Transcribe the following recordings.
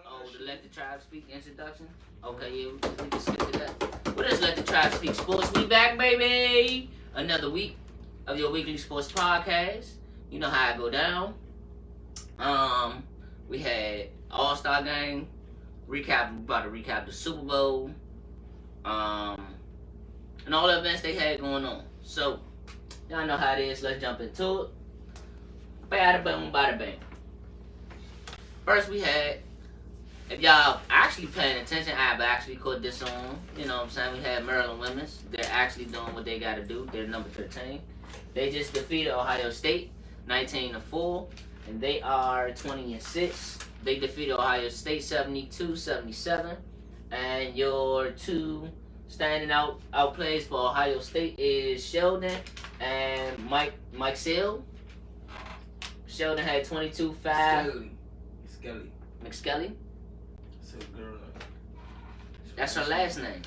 Oh, the Let the Tribe Speak introduction? Okay, yeah, we can skip to that. What is Let the Tribe Speak Sports? We back, baby! Another week of your weekly sports podcast. You know how I go down. We had All-Star Game. About to recap the Super Bowl. And all the events they had going on. So, y'all know how it is. Let's jump into it. Bada boom, bada bang. First we had, if y'all actually paying attention, I've actually caught this on. You know what I'm saying? We had Maryland Women's. They're actually doing what they got to do. They're number 13. They just defeated Ohio State 19-4. And they are 20-6. They defeated Ohio State 72-77. And your two standing out plays for Ohio State is Sheldon and Mike Sale. Sheldon had 22-5. McSkelly. That's a girl name. That's her last name.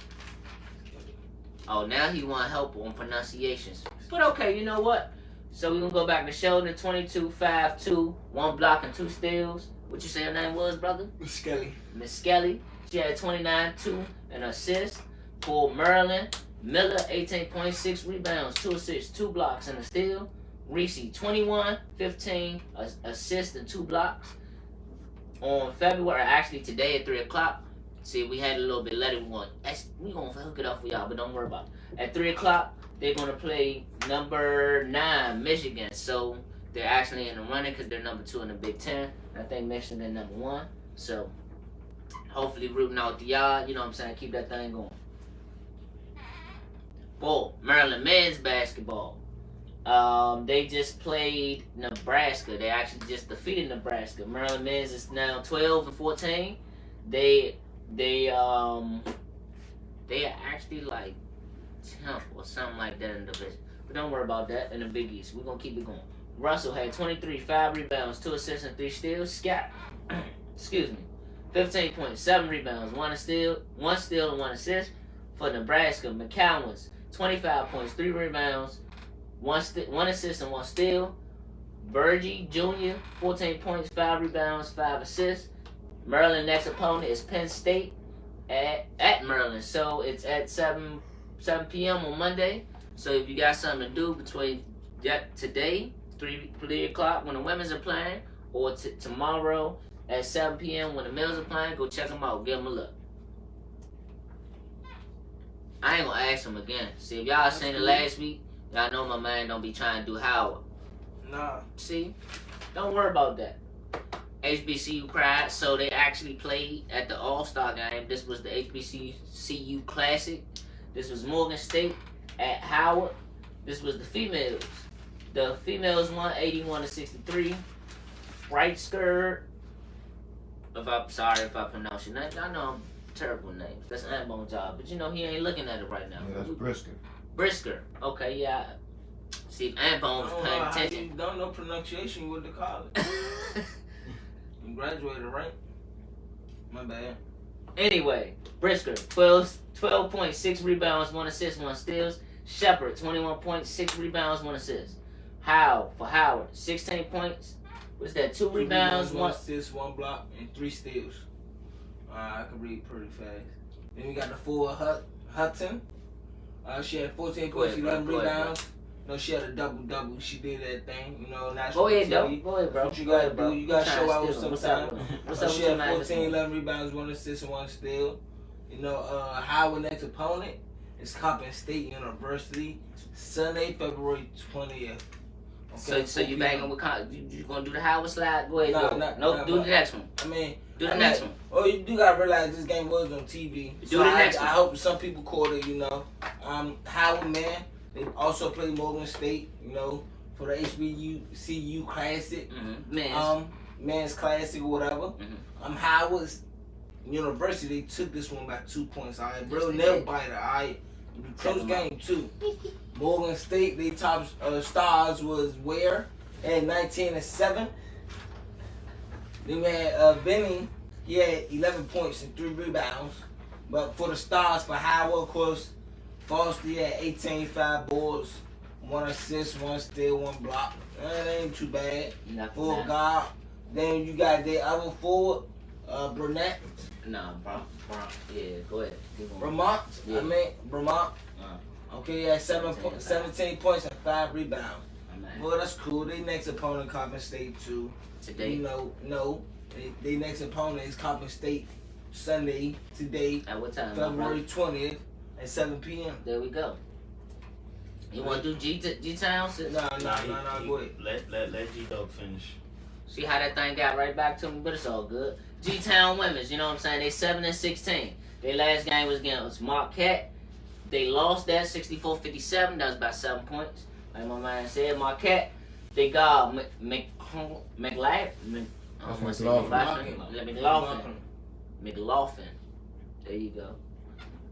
Oh, now he want help on pronunciations. But okay, you know what? So we're going to go back to Sheldon, 22-5, 2, 1 block and 2 steals. What you say her name was, brother? Miss Skelly. She had 29-2 and assist. For Maryland, Miller, 18.6 rebounds, 2 assists, 2 blocks and a steal. Reese, 21, 15 assists and 2 blocks. On February, actually today at 3 o'clock. See, we had a little bit later. We're going to hook it up for y'all, but don't worry about it. At 3 o'clock, they're going to play number 9, Michigan. So they're actually in the running because they're number 2 in the Big Ten. I think Michigan is number 1. So hopefully rooting out the y'all. You know what I'm saying? Keep that thing going. For Maryland men's basketball. They just played Nebraska. They actually just defeated Nebraska. Maryland men's is now 12-14. They are actually like 10th or something like that in the division. But don't worry about that in the Big East. We're gonna keep it going. Russell had 23, 5 rebounds, 2 assists and 3 steals. Scott, excuse me, 15 points, 7 rebounds, 1 steal and 1 assist for Nebraska. McCowan's 25 points, 3 rebounds, 1 assist and 1 steal. Burgee Jr., 14 points, 5 rebounds, 5 assists. Maryland next opponent is Penn State at Maryland. So it's at 7 p.m. on Monday. So if you got something to do between today, 3 o'clock when the women's are playing, or tomorrow at 7 p.m. when the males are playing, go check them out. Give them a look. I ain't gonna ask them again. See, if y'all seen it last week, y'all know my man don't be trying to do Howard. Nah. See? Don't worry about that. HBCU Pride, so they actually played at the All-Star Game. This was the HBCU Classic. This was Morgan State at Howard. This was the females. The females won 81-63. Freitsker. Sorry if I pronounce your name. I know I'm terrible with names. That's Anbone's job. But you know he ain't looking at it right now. Yeah, that's Brisker. Brisker. Okay, yeah. See if Anbone's paying attention. You don't know pronunciation with the college. You graduated, right? My bad. Anyway, Brisker, 12.6 rebounds, 1 assist, 1 steals. Shepard, 21.6 rebounds, 1 assist. Howe for Howard, 16 points. What's that? 2 rebounds, 1 assist, 1 block, and 3 steals. I can read pretty fast. Then we got the forward Hudson. She had 14 points, 11 rebounds. No, she had a double-double. She did that thing, you know. Go ahead, bro. What you gotta do, you gotta show out sometimes. What's up She had 14, 11 rebounds, 1 assist, and 1 steal. You know, Howard next opponent is Coppin State University, Sunday, February 20th. Okay, so you banging with you gonna do the Howard slide? Go ahead. No, do the next one. Do the next one. Oh, you do gotta realize this game was on TV. Do the next one. I hope some people caught it, you know. Howard, man. They also played Morgan State, you know, for the HBCU Classic. Mm-hmm. Men's Classic or whatever. Mm-hmm. Howard's University, they took this one by 2 points. All right, real nail biter. All right, close game too. Morgan State, they top stars was where at 19-7. Then we had Benny. He had 11 points and 3 rebounds. But for the stars for Howard, of course. Foster had 18, 5 boards, 1 assist, 1 steal, 1 block. That ain't too bad. Full guard. Then you got the other forward, Burnett. Nah, yeah, go ahead. Vermont. Yeah. Vermont. Okay, he had 17 points and 5 rebounds. Well, that's cool. They next opponent, Coppin State, too. Today? No. They next opponent is Coppin State Sunday, today. At what time? February 20th at 7 p.m. There we go. You want to do G-Town? No, go ahead. Let G-Dog finish. See how that thing got right back to me, but it's all good. G-Town women's, you know what I'm saying? They 7-16. Their last game was against Marquette. They lost that 64-57. That was by 7 points. Like my man said, Marquette. They got McLaughlin. There you go.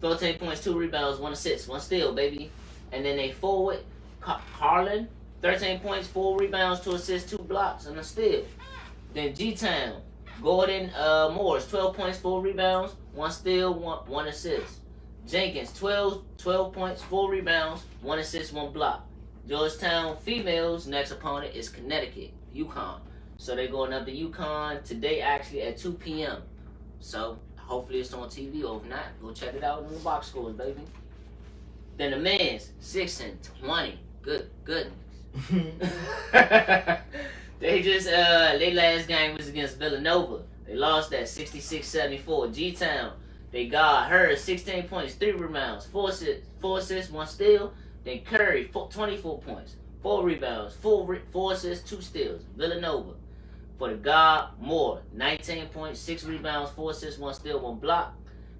13 points, 2 rebounds, 1 assist, 1 steal, baby. And then they forward, Harlan, 13 points, 4 rebounds, 2 assists, 2 blocks, and a steal. Then G-Town, Gordon Morris, 12 points, 4 rebounds, 1 steal, 1 assist. Jenkins, 12 points, 4 rebounds, 1 assist, 1 block. Georgetown females, next opponent is Connecticut, UConn. So they're going up to UConn today, actually, at 2 p.m. So hopefully it's on TV, or if not, go check it out in the box scores, baby. Then the men's 6-20. Goodness. They just their last game was against Villanova. They lost that 66-74. G-Town, they got her 16 points, 3 rebounds, 4 assists, 1 steal. Then Curry 24 points, 4 rebounds, 4 assists, 2 steals. Villanova. For the guard, Moore, 19 points, 6 rebounds, 4 assists, 1 steal, 1 block.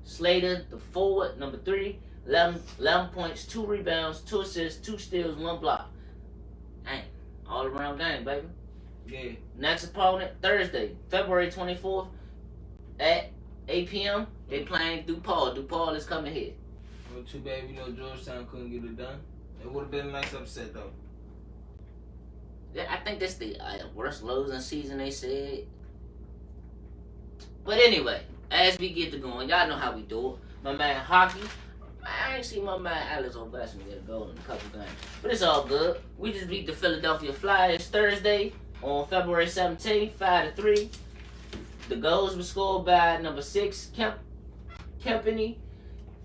Slater, the forward, number 3, 11 points, 2 rebounds, 2 assists, 2 steals, 1 block. Dang, all around game, baby. Yeah. Next opponent, Thursday, February 24th at 8 p.m. They playing DePaul. DePaul is coming here. Well, too bad, Georgetown couldn't get it done. It would have been a nice upset, though. Yeah, I think that's the worst losing season, they said. But anyway, as we get to going, y'all know how we do it. My man Hockey, I ain't seen my man Alex Ovechkin get a goal in a couple games. But it's all good. We just beat the Philadelphia Flyers Thursday on February 17th, 5-3. The goals were scored by number 6, Kempany.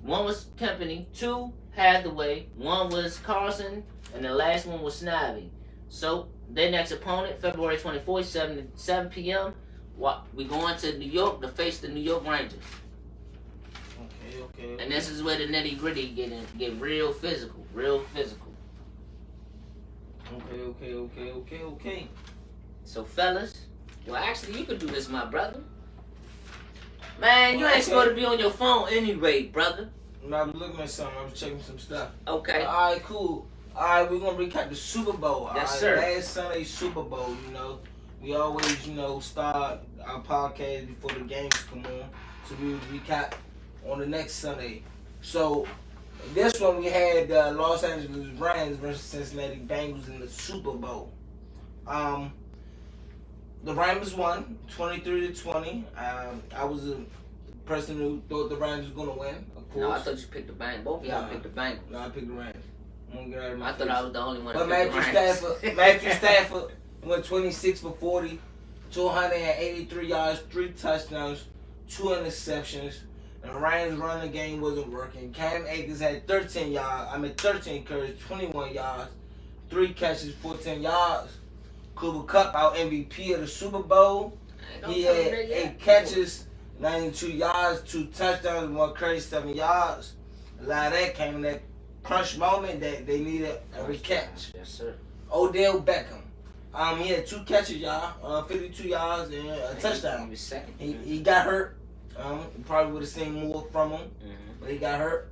1 was Kempany, 2 Hathaway, 1 was Carlson, and the last one was Snivy. So, their next opponent, February 24th, 7 p.m. We going to New York to face the New York Rangers. Okay. And this is where the nitty gritty get real physical. Okay. So, fellas, well, actually, you could do this, my brother. Man, you ain't supposed to be on your phone anyway, brother. I was looking at something. I was checking some stuff. Okay. All right, cool. All right, we're going to recap the Super Bowl. Yes, sir. Last Sunday's Super Bowl, We always, start our podcast before the games come on. So we recap on the next Sunday. So this one we had Los Angeles Rams versus Cincinnati Bengals in the Super Bowl. The Rams won 23-20. I was a person who thought the Rams was going to win, of course. No, I thought you picked the Bengals. Both of y'all picked the Bengals. No, I picked the Rams. I thought I was the only one but that picked the Rams. Matthew Stafford went 26 for 40, 283 yards, 3 touchdowns, 2 interceptions. And the Rams running game wasn't working. Cam Akers had 13 carries, 21 yards, 3 catches, 14 yards. Cooper Kupp, our MVP of the Super Bowl. He had 8 catches, 92 yards, 2 touchdowns, 1 carry, 7 yards. A lot of that came in that crunch moment that they needed every catch. Yes, sir. Odell Beckham. He had 2 catches, y'all, 52 yards and a touchdown. He was second. He got hurt. Probably would have seen more from him, but he got hurt.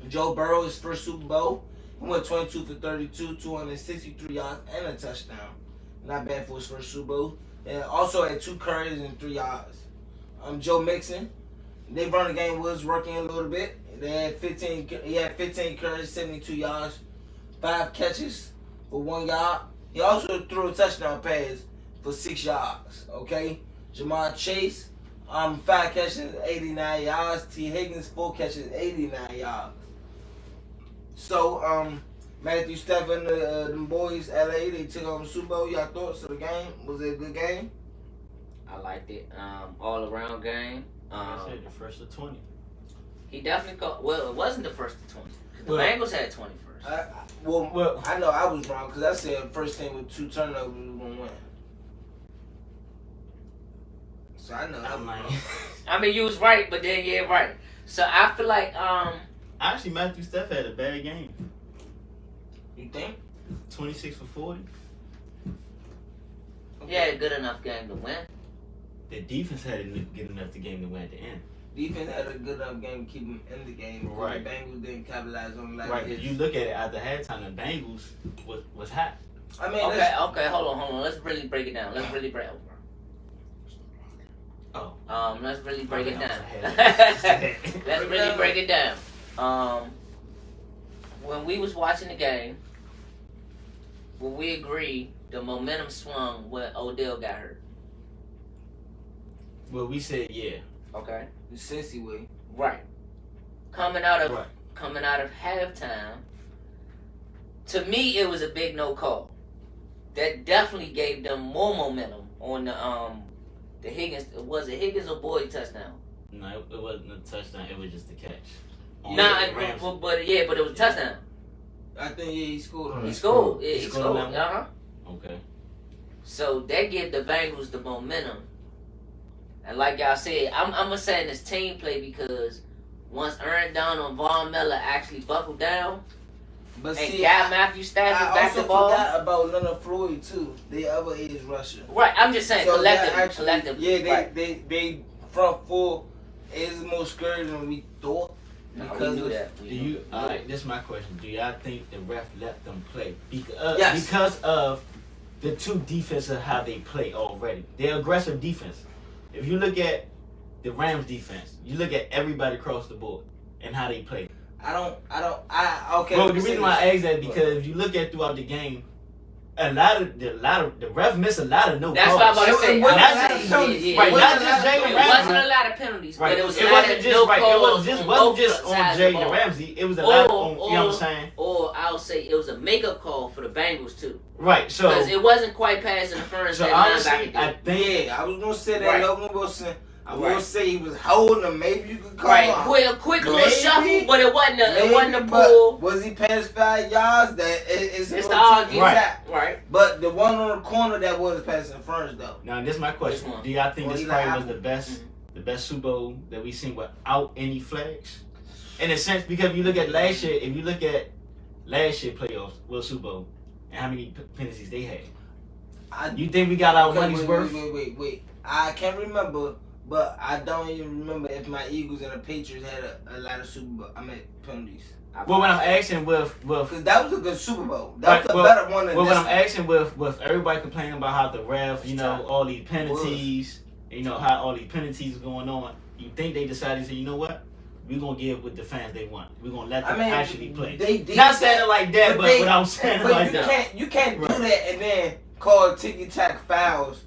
Joe Burrow, his first Super Bowl, he went 22 for 32, 263 yards and a touchdown. Not bad for his first Super Bowl. And also had 2 carries and 3 yards. Joe Mixon, their running game was working a little bit. He had 15 carries, 72 yards, 5 catches for 1 yard. He also threw a touchdown pass for 6 yards. Okay, Jamar Chase, 5 catches, 89 yards. T. Higgins, 4 catches, 89 yards. So, Matthew Stafford and them boys, LA, they took on the Super Bowl. Y'all thoughts of the game? Was it a good game? I liked it. All around game. Like I said, the first of 20. He definitely called. Well, it wasn't the first to 20. The Bengals had 20 first. Well, I know I was wrong because I said first thing with 2 turnovers we was gonna win. So I know I'm like, I mean, you was right, but then yeah, right. So I feel like actually Matthew Stafford had a bad game. You think? 26 for 40. he had a good enough game to win. The defense had a good enough game to win at the end. Defense had a good enough game to keep them in the game. Right. The Bengals didn't capitalize on like Right. If you look at it after halftime, the Bengals was hot. I mean, Okay, hold on. Let's really break it down. Let's really break it. Oh. Let's really break it down. Okay. Let's really break it down. When we was watching the game, when we agreed, the momentum swung when Odell got hurt. Well, we said yeah. Okay. the Cincy way. Right. Coming out of Right. halftime, to me it was a big no call. That definitely gave them more momentum on the Higgins. Was it Higgins or Boyd touchdown? No, it wasn't a touchdown. It was just a catch. But it was a touchdown. I think he scored on He it. scored. He He scored scored. on that Okay. So that gave the Bengals the momentum. And like y'all said, I'm gonna say this team play because once Aaron Donald and Von Miller actually buckled down But and see, got Matthew Stafford back also the ball. forgot about Leonard Floyd too. The other edge rusher. Right, I'm just saying So collectively. that actually, collectively. yeah, right. they front four is more scary than we thought. No, because we knew of- that. Do you? All right. This is my question. Do y'all think the ref let them play Yes. because of the two defenses how they play already? They're aggressive defense. If you look at the Rams defense, you look at everybody across the board and how they play. Okay. Well, the reason why I ask that because if you look at throughout the game, a lot of the ref missed a lot of no That's calls. what I'm about to say. It wasn't I'm a lot of saying, penalties. Right, it not wasn't just a lot- Jalen It Ramsey. wasn't a lot of penalties, Right, but it was a it lot wasn't of just no right. It calls wasn't just on wasn't both just on sides of the Jalen ball. Ramsey. It was a lot on. You know what I'm saying? Or I'll say it was a makeup call for the Bengals too, Right. So. because it wasn't quite past interference. So that honestly, linebacker did. I think. Yeah, I was gonna say that. Right. Logan Wilson. I will Right. say he was holding him. Maybe you could call Right, him. quick little Maybe. shuffle, but it wasn't a But pull. was he past 5 yards? It's It's no the argument, Right. right? But the one on the corner that was passing first though. Now this is my question. Which one? Do y'all think Well, this Eli probably was Apple. the best Super Bowl that we seen without any flags? In a sense, because if you look at last year, playoffs, World Super Bowl, and how many penalties they had, you think we got our money's worth? Wait. I can't remember, but I don't even remember if my Eagles and the Patriots had a lot of penalties. Well, what I'm asking with Because that was a good Super Bowl. That was a better one than well, this. what I'm asking with everybody complaining about how the ref, all these penalties, how all these penalties going on. You think they decided to say, you know what? We're gonna give what the fans they want. We're gonna let them actually play. They did Not saying it like that, but what I'm saying but like you that. you can't Right. do that and then call ticky tack fouls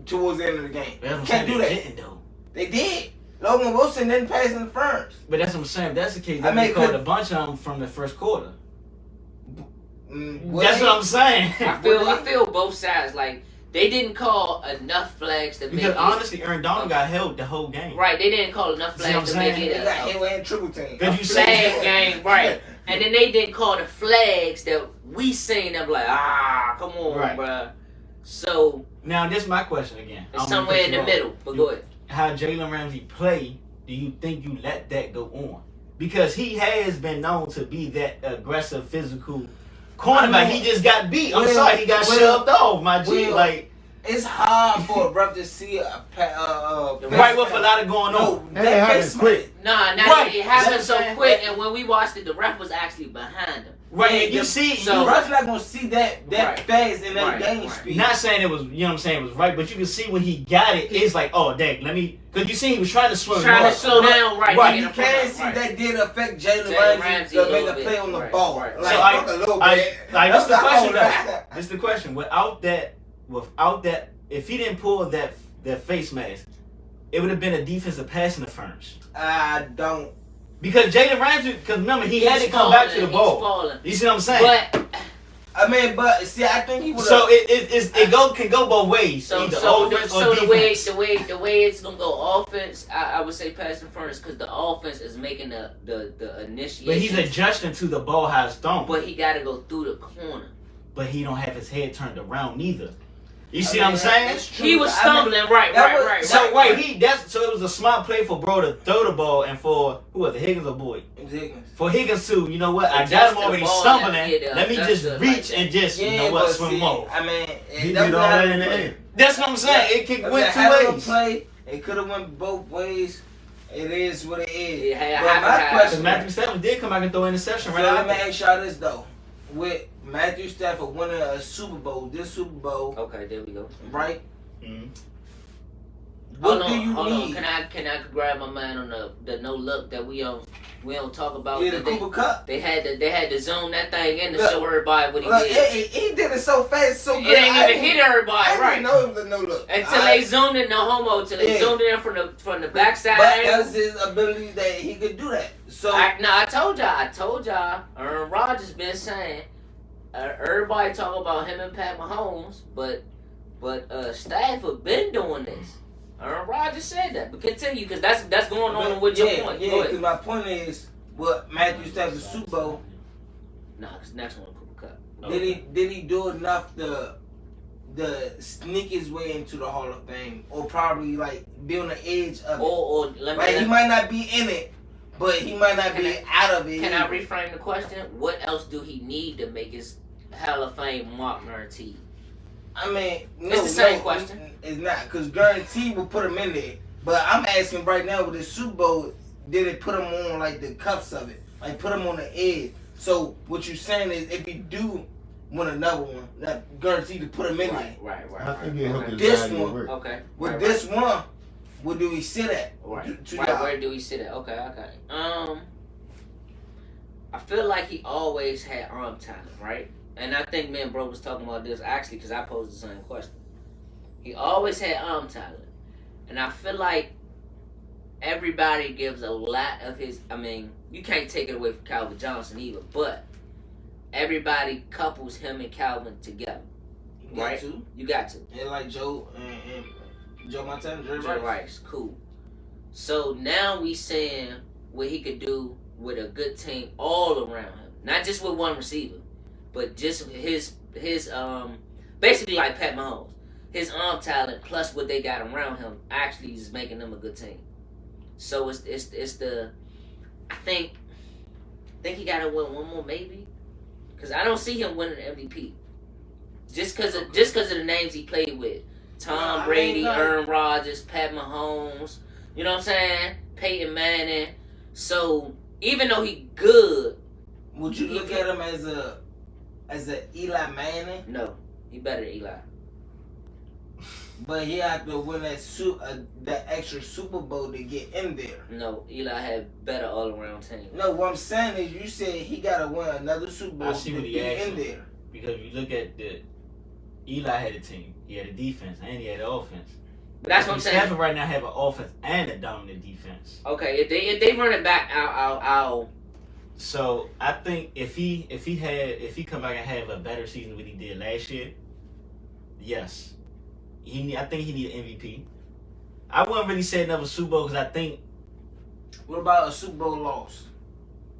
towards the end of the game. But that's what I'm Can't saying, do they that. didn't, though. They did. Logan Wilson didn't pass interference. But that's what I'm saying. If that's the case, I then mean, we called could- a bunch of them from the first quarter. Well, That's they- what I'm saying. I feel both sides. Like they didn't call enough flags to make Because it. honestly, Aaron Donald got held the whole game. Right, they didn't call enough See what I'm flags to make saying? it They got a hit and triple team. Could you flag say game, right? And then they didn't call the flags that we seen. I'm like, come on, Right. bruh. So Now, this is my question again. I it's don't wanna somewhere cut in you the off. middle. But go ahead. How Jalen Ramsey play, do you think you let that go on? Because he has been known to be that aggressive, physical cornerback. I know. He just got beat. I'm Well, sorry, he got well, shoved off, my G. well, Like, It's hard for a ref to see right with a lot of going on. No, And it happened quick. Nah, Right. it happened That's so what I'm saying. quick, and when we watched it, the ref was actually behind him. Right, and you see, so- the ref's not gonna see that Right. fast in that Right, game right. speed. not saying it was, you know what I'm saying, it was right, but you can see when he got it, it's like, oh, dang, because you see he was trying to swim. Trying to off. slow down, right? Right. making You a can front, see right. that did affect Jalen Jalen Ramsey Ramsey to a make little a play bit. on the Right, ball. right. Like, So fuck a little bit. this the That's question not though. all This is the question. Without that, if he didn't pull that face mask, it would have been a defensive pass interference. I don't. Because Jalen Ramsey, because remember he had He's to come back to falling, the ball. He's falling. You see what I'm saying? But I mean, but see, I think he would. So can go both ways. So Either so offense so or the way defense. the way it's gonna go offense, I would say pass interference because the offense is making the initiation. But he's adjusting to the ball how it's thrown. But he got to go through the corner. But he don't have his head turned around neither. You see what I'm saying? He was stumbling, right. So it was a smart play for bro to throw the ball and for who was it, Higgins or Boyd? Higgins. For Higgins too, you know what? I Adjust got him the already ball, stumbling. yeah, Let me just adjust reach like and just Yeah, you know what, but swim see, more. I mean, He did all that in the air. That's what I'm saying. It could went two ways. Play. It could have went both ways. It is what it is. Yeah, But my Because question, Matthew Stafford did come back and throw an interception right let me after. ask y'all this though: with Matthew Stafford winning a Super Bowl, this Super Bowl, Okay, there we go. right? Mm-hmm. What Hold do on, you hold need? on. Can I grab my man on the no look that we don't talk about? Yeah, the that they, Cooper Cup. they had to zone that thing in to Look, show everybody what he Look, did. he did it so fast, so It good. ain't even hit everybody, I right? didn't know it was a no look. Until they zoomed in, no homo, till they Yeah. zoomed in from the backside. But angle. that's his ability that he could do that. So I told y'all. Aaron Rodgers been saying. Everybody talk about him and Pat Mahomes, but Stafford been doing this. Aaron Rodgers said that, but continue because that's going on with your point. Yeah, Go because ahead. my point is, what Matthew Stafford's Super Bowl, Nah, cause next one Cooper Cup. did he do enough to sneak his way into the Hall of Fame, or probably like be on the edge of it? Or Like he might not be in it, but he might not Can be I- out of it. Can I either. reframe the question? What else do he need to make his Hall of Fame mark guaranteed? I mean, no, It's the same question. It's not, because guarantee will put him in there. But I'm asking right now with the Super Bowl, did it put him on like the cuffs of it? Like put him on the edge. So what you're saying is if he do win another one, that guaranteed to put him in there. Right. I think it helped his This body at one- work. Okay. With right, this one, what do we sit at? Right. To Right, y'all? where do we sit at? Okay. I feel like he always had arm talent, right? And I think me and bro was talking about this actually because I posed the same question. He always had arm talent, and I feel like everybody gives a lot of his. I mean, you can't take it away from Calvin Johnson either, but everybody couples him and Calvin together. You got Right. to. You got to. And like Joe and Joe Montana, Jerry Jerry Rice. Rice, cool. So now we saying what he could do with a good team all around him, not just with one receiver, but just his basically like Pat Mahomes, his arm talent plus what they got around him actually is making them a good team. So it's the I think he got to win one more maybe, because I don't see him winning the MVP just because of the names he played with. Tom Brady, Aaron Rodgers, Pat Mahomes, you know what I'm saying? Peyton Manning. So even though he good, Would you look at him as a Eli Manning? no, he better than Eli. But he had to win that extra Super Bowl to get in there. No, Eli had better all around team. No, what I'm saying is you said he got to win another Super Bowl I see to what he be asked in you. there. Because if you look at Eli had a team, he had a defense, and he had an offense. But that's what I'm saying. Stafford right now have an offense and a dominant defense. Okay, if they run it back, I'll So I think if he come back and have a better season than what he did last year, yes, I think he need an MVP. I wouldn't really say another Super Bowl because I think What about a Super Bowl loss?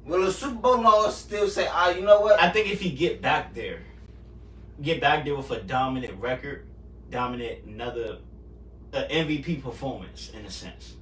Will a Super Bowl loss still say, you know what? if he get back there with a dominant record, another MVP performance in a sense.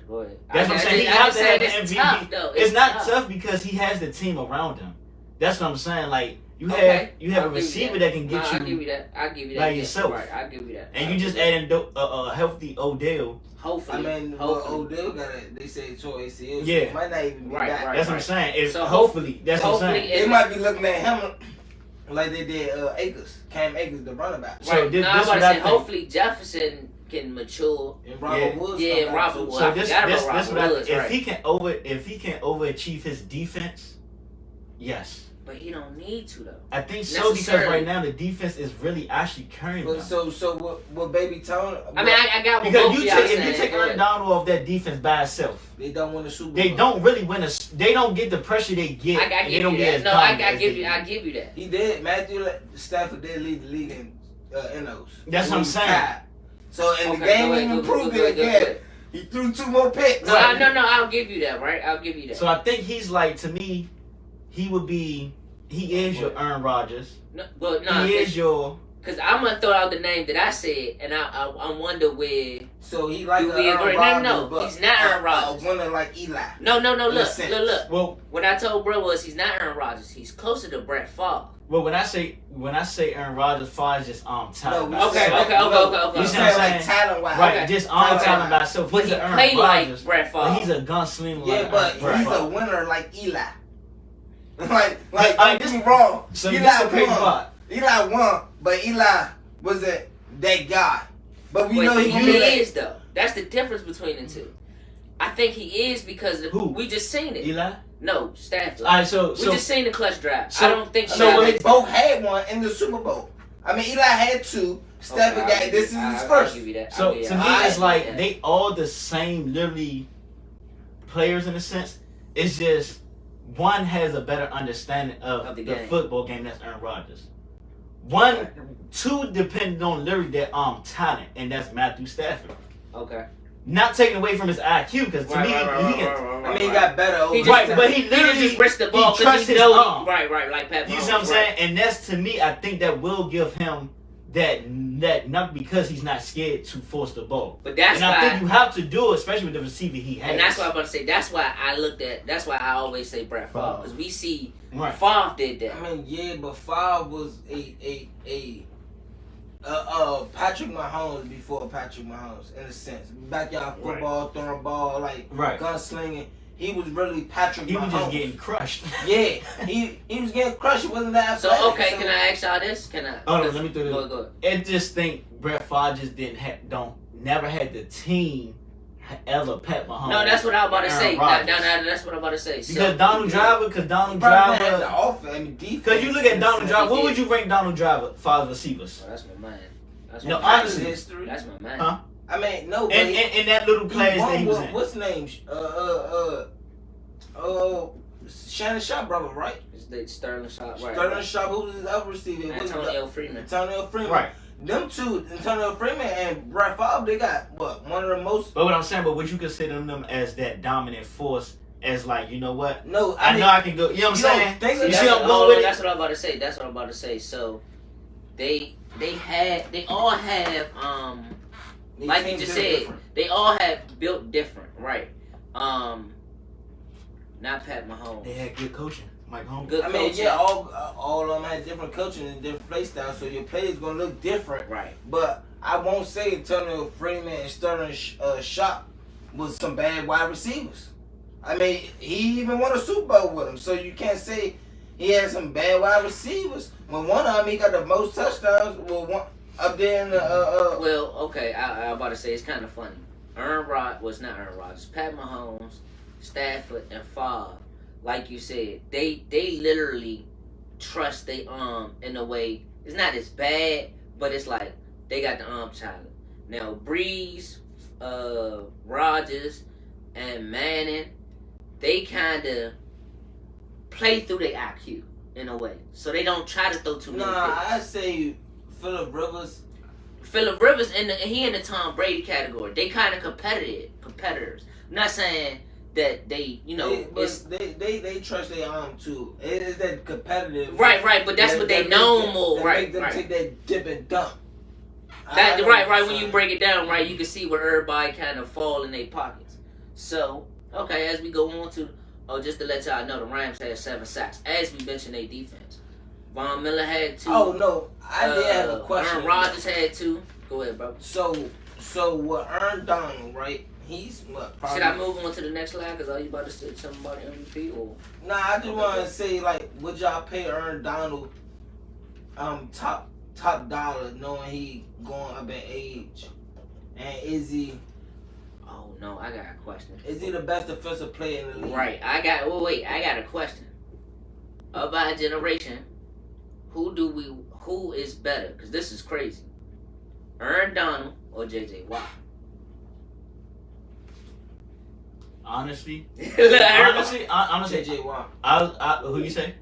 go ahead. That's what I'm saying. He has to have an it's MVP. tough, though. It's not tough because he has the team around him. That's what I'm saying. Like you have I'll a give you receiver that can get I'll give you, you that. I'll give you that. by Yeah, yourself. Right, I'll give you that. and you just add in a healthy Odell. Hopefully. I mean, hopefully. Odell they say tore ACL, so Yeah. he might not even be Right, back. right. That's what I'm saying. It's So hopefully. That's what I'm hopefully saying. They might be looking at him like they did Cam Akers, the running back. So Right. this- No, I was this about to what I say, think. hopefully Jefferson can mature. And Robert Yeah. Woods. Yeah, come back Robert too. Woods. So I this forgot about what I Robert Woods, if right. he can overachieve his defense, yes. But he don't need to though. I think so because right now the defense is really actually carrying them. So what Baby Tone? I mean, I got what because both if you take Aaron Donald off that defense by itself, they don't win the Super Bowl. they don't really win They don't get the pressure they get. I they don't get as no, dominant I as give they you. do. I give you that. He did. Matthew Stafford did lead the league in NOs. That's what I'm saying. Tied. So in the game, he improved it again. He threw 2 more picks. No, I'll give you that. Right, I'll give you that. So I think he's like, to me, he would be. He is your Aaron Rodgers. No, but no, he is your. Because I'm gonna throw out the name that I said, and I wonder where. So he like Aaron Rodgers. No, he's not Aaron Rodgers. A winner like Eli. No. Look. Well, what I told bro was he's not Aaron Rodgers. He's closer to Brett Favre. Well, when I say Aaron Rodgers, Favre is just talent. No, okay. You see what I'm saying? like talent wise, right? Just talent by itself. But He's he an played Aaron like Rodgers, Brett Favre. but he's a gunslinger. Yeah, like but Brett he's Favre. a winner like Eli. like I don't get me wrong. So Eli this a great won. spot. Eli won, but Eli wasn't that guy. But we But know he can do that. is though. That's the difference between the two. I think he is because Who? we just seen it. Eli. No, Stafford. All right, so We just seen the clutch drive. so- I don't think so So Eli- they both had one in the Super Bowl. I mean, Eli had 2. Stafford Okay, got this is his I'll first. give you that. So I'll give to you me, that. it's like they all the same, literally, players in a sense. It's just one has a better understanding of the the game. football game. That's Aaron Rodgers. Two depending on literally their talent, and that's Matthew Stafford. Okay. Not taking away from his IQ, because to me, he can. I mean, he got better over He Right, just- but he He literally just risked the ball he trusts because he his knows. arm. Right, like Pat. You Mahomes, see what I'm right. saying? And that's, to me, I think that will give him that not because he's not scared to force the ball. But that's and I why. think you have to do it, especially with the receiver he has. And that's what I'm about to say. That's why I looked at. That's why I always say Brett Favre, because we see Right. Favre did that. I mean, yeah, but Favre was a Patrick Mahomes before Patrick Mahomes in a sense. Backyard football, throwing ball, like gunslinging. He was really Patrick He Mahomes. was just getting crushed. Yeah, he was getting crushed. It wasn't that athletic. So okay, can I ask y'all this? Can I? Hold on, let me do this. Go ahead. I just think Brett Favre just never had the team ever Pat Mahomes. No, that's what I was about to say. No, Rodgers. that's what I'm about to say. Because Donald Driver, He probably had the offense, I mean, defense. Because you look at Donald Driver, what would you rank Donald Driver for his receivers? Oh, that's my man. That's No, my man. honestly. history. That's my man. Huh? I mean, no, but In that little class that he was in. What's his name? Shannon Sharp brother, right? It's the Sterling shot, right? Sterling Sharp, who was his other receiver? Antonio Freeman. Antonio Freeman. Right. Them two, Antonio Freeman and Brett Favre, they got what? One of the most. But what I'm saying, would you consider them as that dominant force? As like, you know what? No, I know I can go. You know what I'm saying? You see what I'm going with it? That's what I'm about to say. That's what I'm about to say. So they all have like you just said, they all have built different, right? Not Pat Mahomes. They had good coaching. Mike Holmes. Good I mean, coaching. yeah, all of them had different coaching and different play styles, so your play is gonna look different. Right. But I won't say Antonio Freeman and Sterling Sharp was some bad wide receivers. I mean, he even won a Super Bowl with them, so you can't say he had some bad wide receivers. When one of them, he got the most touchdowns. Well, one up there in the Well, okay, I'm about to say it's kind of funny. Not Aaron Rodgers, Pat Mahomes, Stafford, and Favre. Like you said, they literally trust they in a way. It's not as bad, but it's like they got the talent. Now Breeze, Rodgers, and Manning, they kind of play through their IQ in a way, so they don't try to throw too many. I say Phillip Rivers. Phillip Rivers he in the Tom Brady category. They kind of competitors. I'm not saying that they they trust their arm too. It is that competitive. Right, but that's what they know more. Make them Right. take that dip and dump. Right. When you break it down, right, you can see where everybody kind of fall in their pockets. So, okay, as we go on to, just to let y'all know, the Rams had 7 sacks. As we mentioned, their defense. Von Miller had 2. Oh no, I did have a question. Aaron Rodgers had 2. Go ahead, bro. So what Aaron Donald, right? He's what? Probably, Should I move on to the next slide? Because are you about to say something about MVP or? Nah, I just want to say, like, would y'all pay Aaron Donald top dollar, knowing he going up in age, and is he? Oh no, I got a question. Is he the best defensive player in the league? Right, I got a question. of our generation, who is better? Because this is crazy. Aaron Donald or JJ Watt? Honestly, Honestly, JJ Watt. who you say?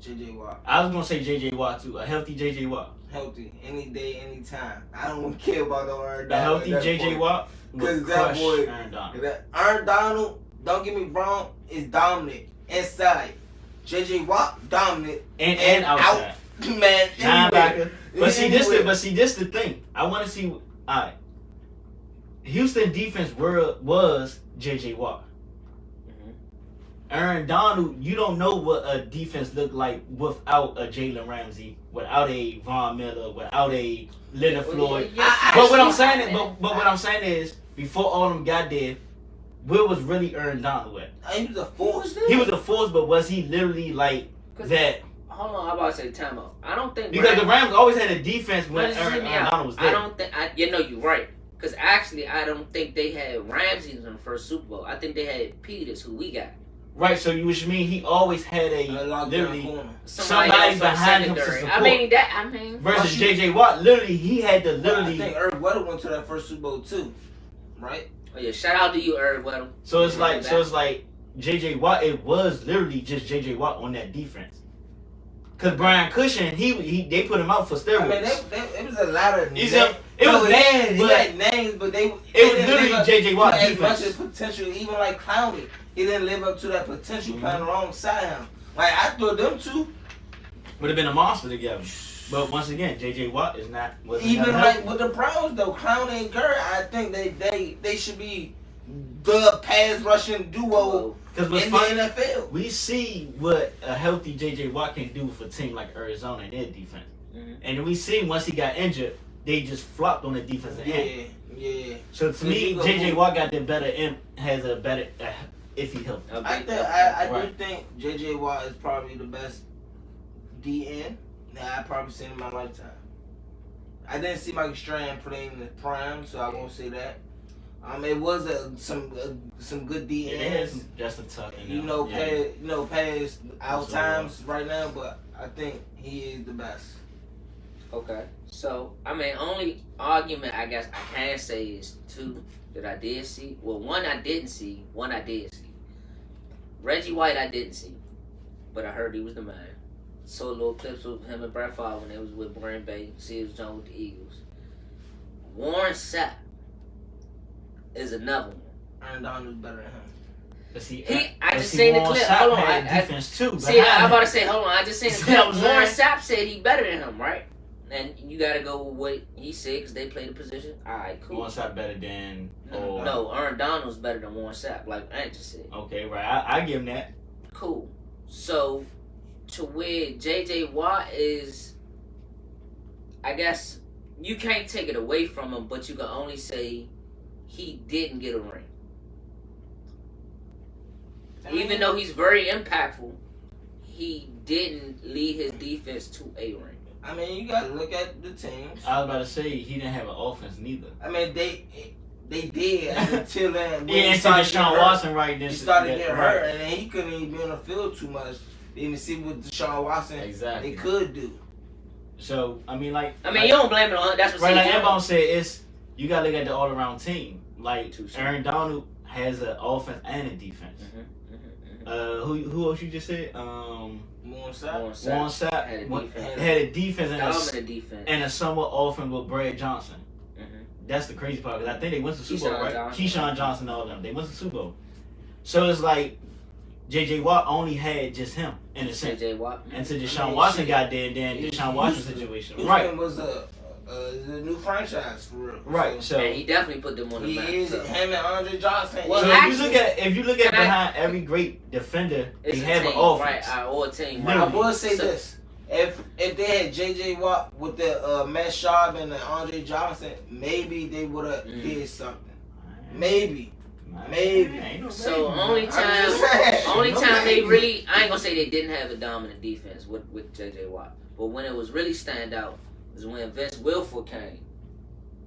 JJ Watt. I was gonna say JJ Watt too. A healthy JJ Watt. Healthy, any day, any time. I don't care about no Aaron A Donald. healthy JJ Watt. Because that boy, Aaron Donald, don't get me wrong, is dominant inside. JJ Watt dominant and outside. Out, man, Linebacker. But see this the thing. I want to see. Alright, Houston defense was JJ Watt. Aaron Donald, you don't know what a defense looked like without a Jalen Ramsey, without a Von Miller, without a Leonard Floyd. But what I'm saying is, before all them got there, where was really Aaron Donald at? He was a force. He was a force, but was he literally like that? Hold on, I'm about to say timeout. I don't think Because the Rams always had a defense when Aaron Donald was there. I don't think. You're right. Because actually, I don't think they had Ramsey in the first Super Bowl. I think they had Peters, who we got. Right, so which mean he always had literally somebody behind him to support. I mean versus JJ Watt, literally he had to literally. I think Irv Weddle went to that first Super Bowl too, right? Oh yeah, shout out to you, Irv Weddle. So it's like JJ Watt. It was literally just JJ Watt on that defense. Cause Brian Cushing, they put him out for steroids. I mean, it was a lot of names. It was names, but had names, but it was literally JJ Watt as defense. much as potential, even like Clowney, he didn't live up to that potential playing alongside him. Like I thought them two would have been a monster together. But once again, JJ Watt is not. Even like with the Browns though, Clowney and Gurr, I think they should be the pass rushing duo. Because in the NFL, we see what a healthy JJ Watt can do for a team like Arizona and their defense. And we see once he got injured, they just flopped on the defensive end. Yeah. So to me, JJ Watt got the better end, has a better if he healthy. I do think JJ Watt is probably the best DN that I've probably seen in my lifetime. I didn't see Mike Strand playing in the prime, so I won't say that. It was some good DNs. It is just a tough. Past our times right now, but I think he is the best. Okay, so I mean, only argument I guess I can say is two that I did see. Well, one I didn't see, one I did see. Reggie White I didn't see, but I heard he was the man. Saw little clips of him and Brett Favre when they was with Green Bay. See, it was John with the Eagles. Warren Sapp is another one. Aaron Donald's better than him. But see, I just seen the clip. Hold on, defense too. See, I'm about to say, hold on. I just seen the clip. Warren Sapp said he better than him, right? And you gotta go with what he said because they play the position. All right, cool. Warren Sapp better than. No, Aaron Donald's better than Warren Sapp, like I just said. Okay, right. I give him that. Cool. So, to where JJ Watt is, I guess you can't take it away from him, but you can only say he didn't get a ring. Even though he's very impactful, he didn't lead his defense to a ring. I mean, you got to look at the teams. I was about to say he didn't have an offense neither. I mean, they did until then. Yeah, until Deshaun Watson then he started getting hurt, and then he couldn't even be on the field too much. Even see what Deshaun Watson they could do. So you don't blame it on. That's what. Right, like everyone said, you got to look at the all-around team. Like Aaron Donald has an offense and a defense. Who else you just said? Warren Sapp had a defense and a somewhat offense with Brad Johnson. That's the crazy part because I think they went to Super Bowl, right? Keyshawn Johnson, all of them. They went to Super Bowl. So it's like JJ Watt only had just him in a sense. JJ Watt. Until Deshaun Watson got there, and then Deshaun Watson's situation. Houston was the new franchise for real. Right. So and he definitely put them on the map. Him and Andre Johnson. Well, so if you look at behind every great defender, they have an offense. Right, or a team. I will say this. If they had JJ Watt with the Matt Schaub and the Andre Johnson, maybe they would have did something. Maybe. So only time they really, I ain't gonna say they didn't have a dominant defense with JJ Watt, but when it was really stand out is when Vince Wilfork came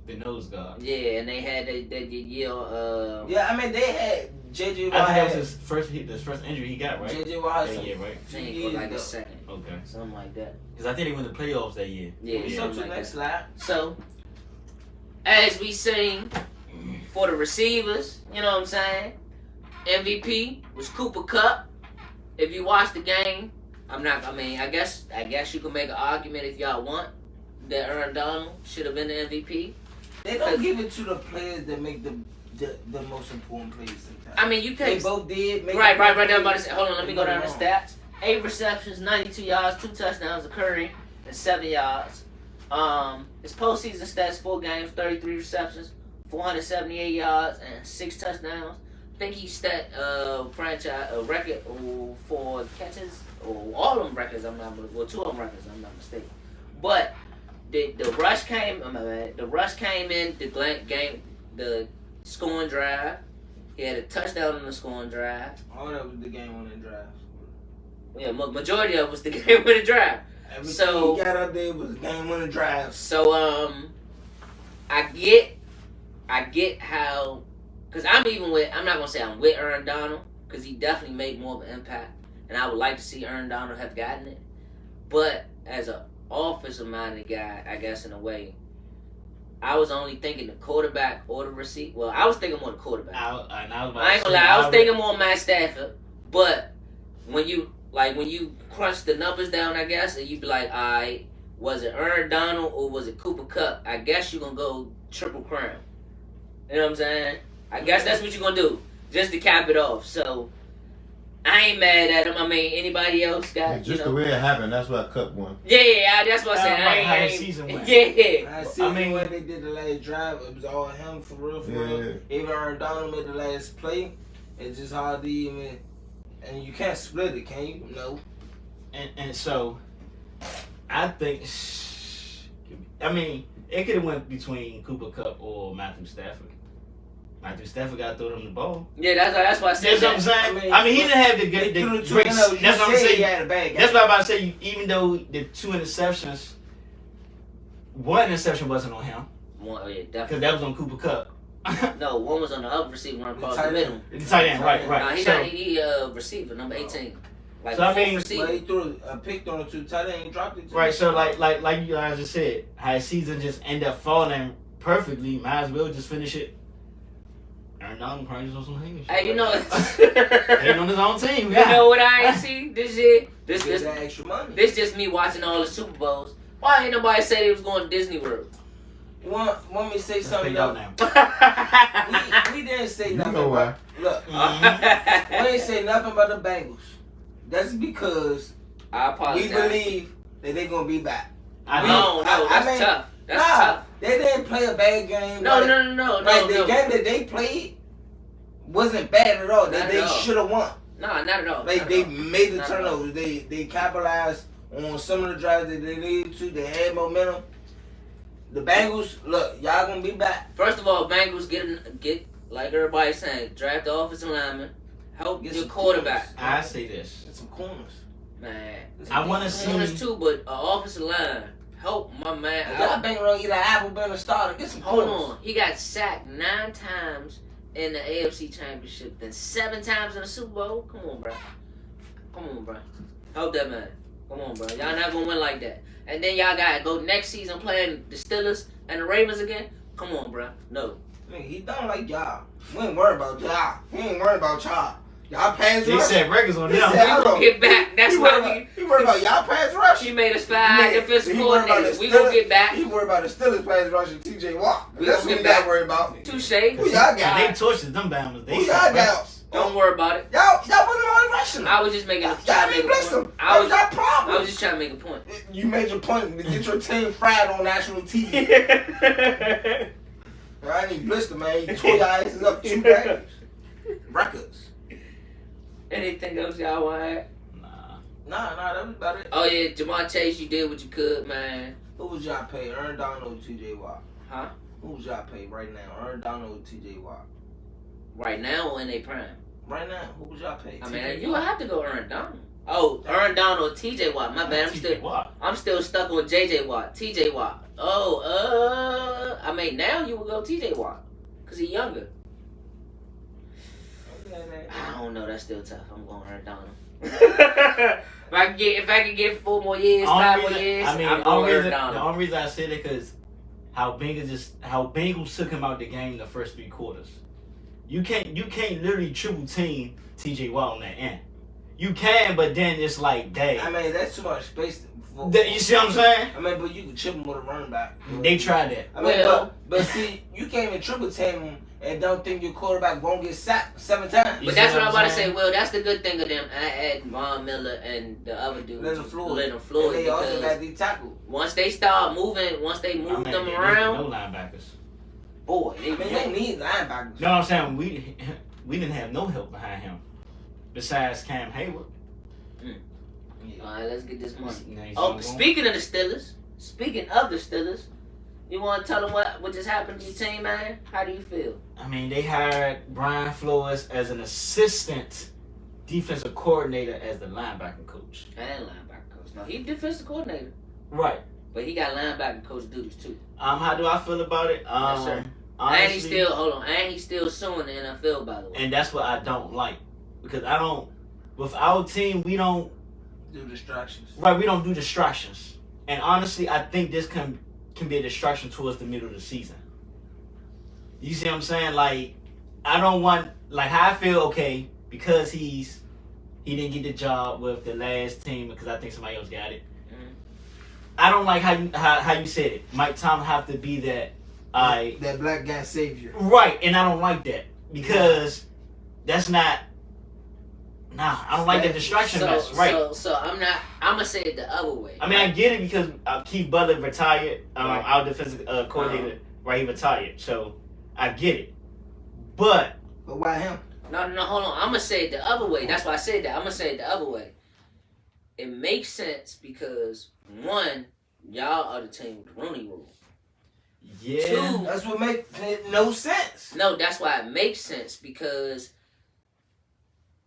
The nose guard. Yeah, and they had that year. Yeah, I mean they had JJ Watt. I think that was his first injury he got, right? JJ Watt. That year, right? I think for like a second. Okay. Something like that. Because I think they went to playoffs that year. Yeah, So something to like next that. slide. So, as we sing for the receivers, you know what I'm saying? MVP was Cooper Kupp. If you watch the game, I guess you can make an argument if y'all want that Aaron Donald should have been the MVP. They don't give it to the players that make the most important plays sometimes. I mean, you They can't. both did. Right. I'm about to say, hold on, let me go down the stats. 8 receptions, 92 yards, 2 touchdowns occurring, and 7 yards. His postseason stats: 4 games, 33 receptions, 478 yards, and 6 touchdowns. I think he set franchise record for catches, or all of them records. 2 of them records. I'm not mistaken. But the rush came. The rush came in the scoring drive. He had a touchdown on the scoring drive. All that was the game-winning drive. Yeah, majority of it was the game-winning drive. Everything he got up there was game-winning drive. So I get how, because I'm not gonna say I'm with Aaron Donald, because he definitely made more of an impact, and I would like to see Aaron Donald have gotten it. But as an offensive-minded guy, I guess in a way, I was only thinking the quarterback or the receiver. Well, I was thinking more the quarterback. I ain't gonna lie, I was thinking more Matt Stafford. But when you crunch the numbers down, I guess, and you be like, all right, was it Aaron Donald or was it Cooper Kupp? I guess you're gonna go triple crown. You know what I'm saying? I guess that's what you're gonna do, just to cap it off. So I ain't mad at him. I mean, anybody else got Just the way it happened, that's why Cup won. Yeah, that's what I said. How the season went. Yeah. I mean, when they did the last drive, it was all him for real. Even Aaron Donald made the last play. It's just hard to even, and you can't split it, can you? No. And so, I think, I mean, it could have went between Cooper Kupp or Matthew Stafford. Matthew Stafford got to throw them the ball. Yeah, that's why I said. That's what I'm saying. I mean, he didn't have the great. That's what I'm saying. He had a bad game. That's what I'm about to say. Even though the 2 interceptions, one interception wasn't on him. One, yeah, definitely. Because that was on Cooper Kupp. No, one was on the other receiver run across the middle. The tight end, right. Nah, he receiver number 18. Like, so I mean, but he threw a pick on the 2 tight end, he dropped it. Right. So like you guys just said, how his season just ended up falling perfectly. Might as well just finish it. Aaron Donald probably just on some hanging shit. Hey, you know, ain't on his own team. You know what I ain't see this year? This extra money. This just me watching all the Super Bowls. Why ain't nobody say they was going to Disney World? Want me to say something out else? now. we didn't say nothing. You know why? Look, we didn't say nothing about the Bengals. That's because I apologize. we believe that they're gonna be back. No, that's tough. That's tough. They didn't play a bad game. No. The game that they played wasn't bad at all. That they should have won. No, not at all. Like they made the turnovers. They capitalized on some of the drives that they needed to. They had momentum. The Bengals, look, y'all gonna be back. First of all, Bengals get like everybody's saying, draft the offensive lineman, help Get your some quarterback. I say this. Get some corners. Man, I want to see corners too, but offensive line help my man. Y'all been wrong. Either Apple been a starter. Get some corners. Hold on, he got sacked 9 times in the AFC Championship, then 7 times in the Super Bowl. Come on, bro. Help that man. Come on, bro. Y'all not gonna win like that. And then y'all gotta go next season playing the Steelers and the Ravens again. Come on, bro. No. Nigga, he done like y'all. We ain't worried about y'all. We ain't worried about y'all. Y'all pass rush. They set records on He them. said, We gonna get back. That's why he worried about y'all pass rush. he made us 5 defensive He worried about coordinators. the We gonna get Steelers- back. He worried about the Steelers pass rush and TJ Watt. We That's gonna what get y'all back. worried about. Touche. Who y'all got? They tortured them Bama's. They Who set y'all got? records. Don't worry about it. Y'all wasn't already rushing them. I was just making a Y'all ain't blessed them. I That was was y'all problem. I was just trying to make a point. You made your point to get your team fried on national TV. Right? I ain't blister, man. You tore your asses up 2 games. Records. Anything else y'all want to add? Nah. Nah, that was about it. Oh yeah, Jamar Chase, you did what you could, man. Who was y'all pay? Aaron Donald or TJ Watt? Huh? Who was y'all pay right now? Aaron Donald or TJ Watt? Right now or in their prime? Right now, who was y'all pay? I mean, you would have to go Aaron Donald. Oh, Aaron Donald or TJ Watt. My bad. I'm still stuck on JJ Watt. TJ Watt. Oh, mean, now you would go T.J. Watt because he's younger. I don't know. That's still tough. I'm going Aaron Donald. if I can get 4 more years, 5 more years, I mean, I'm going Aaron the Donald. only reason I said it because how Bengals took him out the game in the first 3 quarters. You can't literally triple team T.J. Watt on that end. You can, but then it's like, dang. I mean, that's too much space. You see what I'm saying? I mean, but you can chip him with a running back. They tried that. I mean, but see, you can't even triple team him and don't think your quarterback won't get sacked 7 times. But that's what I'm about to say. Well, that's the good thing of them. I add Von Miller and the other dude, Leonard Floyd. And they also got the tackle. Once they start moving, them around, No linebackers. boy, I mean, you don't need linebackers. You know what I'm saying? We didn't have no help behind him besides Cam Hayward. All right, let's get this money. Now he's Oh, on speaking of the Steelers, you want to tell them what just happened to your team, man? How do you feel? I mean, they hired Brian Flores as an assistant defensive coordinator as the linebacker coach. And linebacker coach. No, he's defensive coordinator, Right. but he got linebacker coach duties too. How do I feel about it? Yes, sir. Honestly, And he's still suing the NFL, by the way. and that's what I don't like because with our team we don't Do distractions. we don't do distractions. And honestly, I think this can be a distraction towards the middle of the season. You see what I'm saying? Like, I don't want how I feel. Okay, because he didn't get the job with the last team because I think somebody else got it. Mhm. I don't like how you said it. Mike Tomlin have to be that that black guy savior. right, and I don't like that because that's not. Nah, I don't like that distraction mess. Right. So I'm gonna say it the other way. I mean, I get it because Keith Butler retired, Right. our defensive coordinator, right? He retired, so I get it. But why him? No, hold on. I'm gonna say it the other way. That's why I said that. I'm gonna say it the other way. It makes sense because 1, y'all are the team with the Rooney Rule. yeah, 2, That's what makes no sense. no, that's why it makes sense because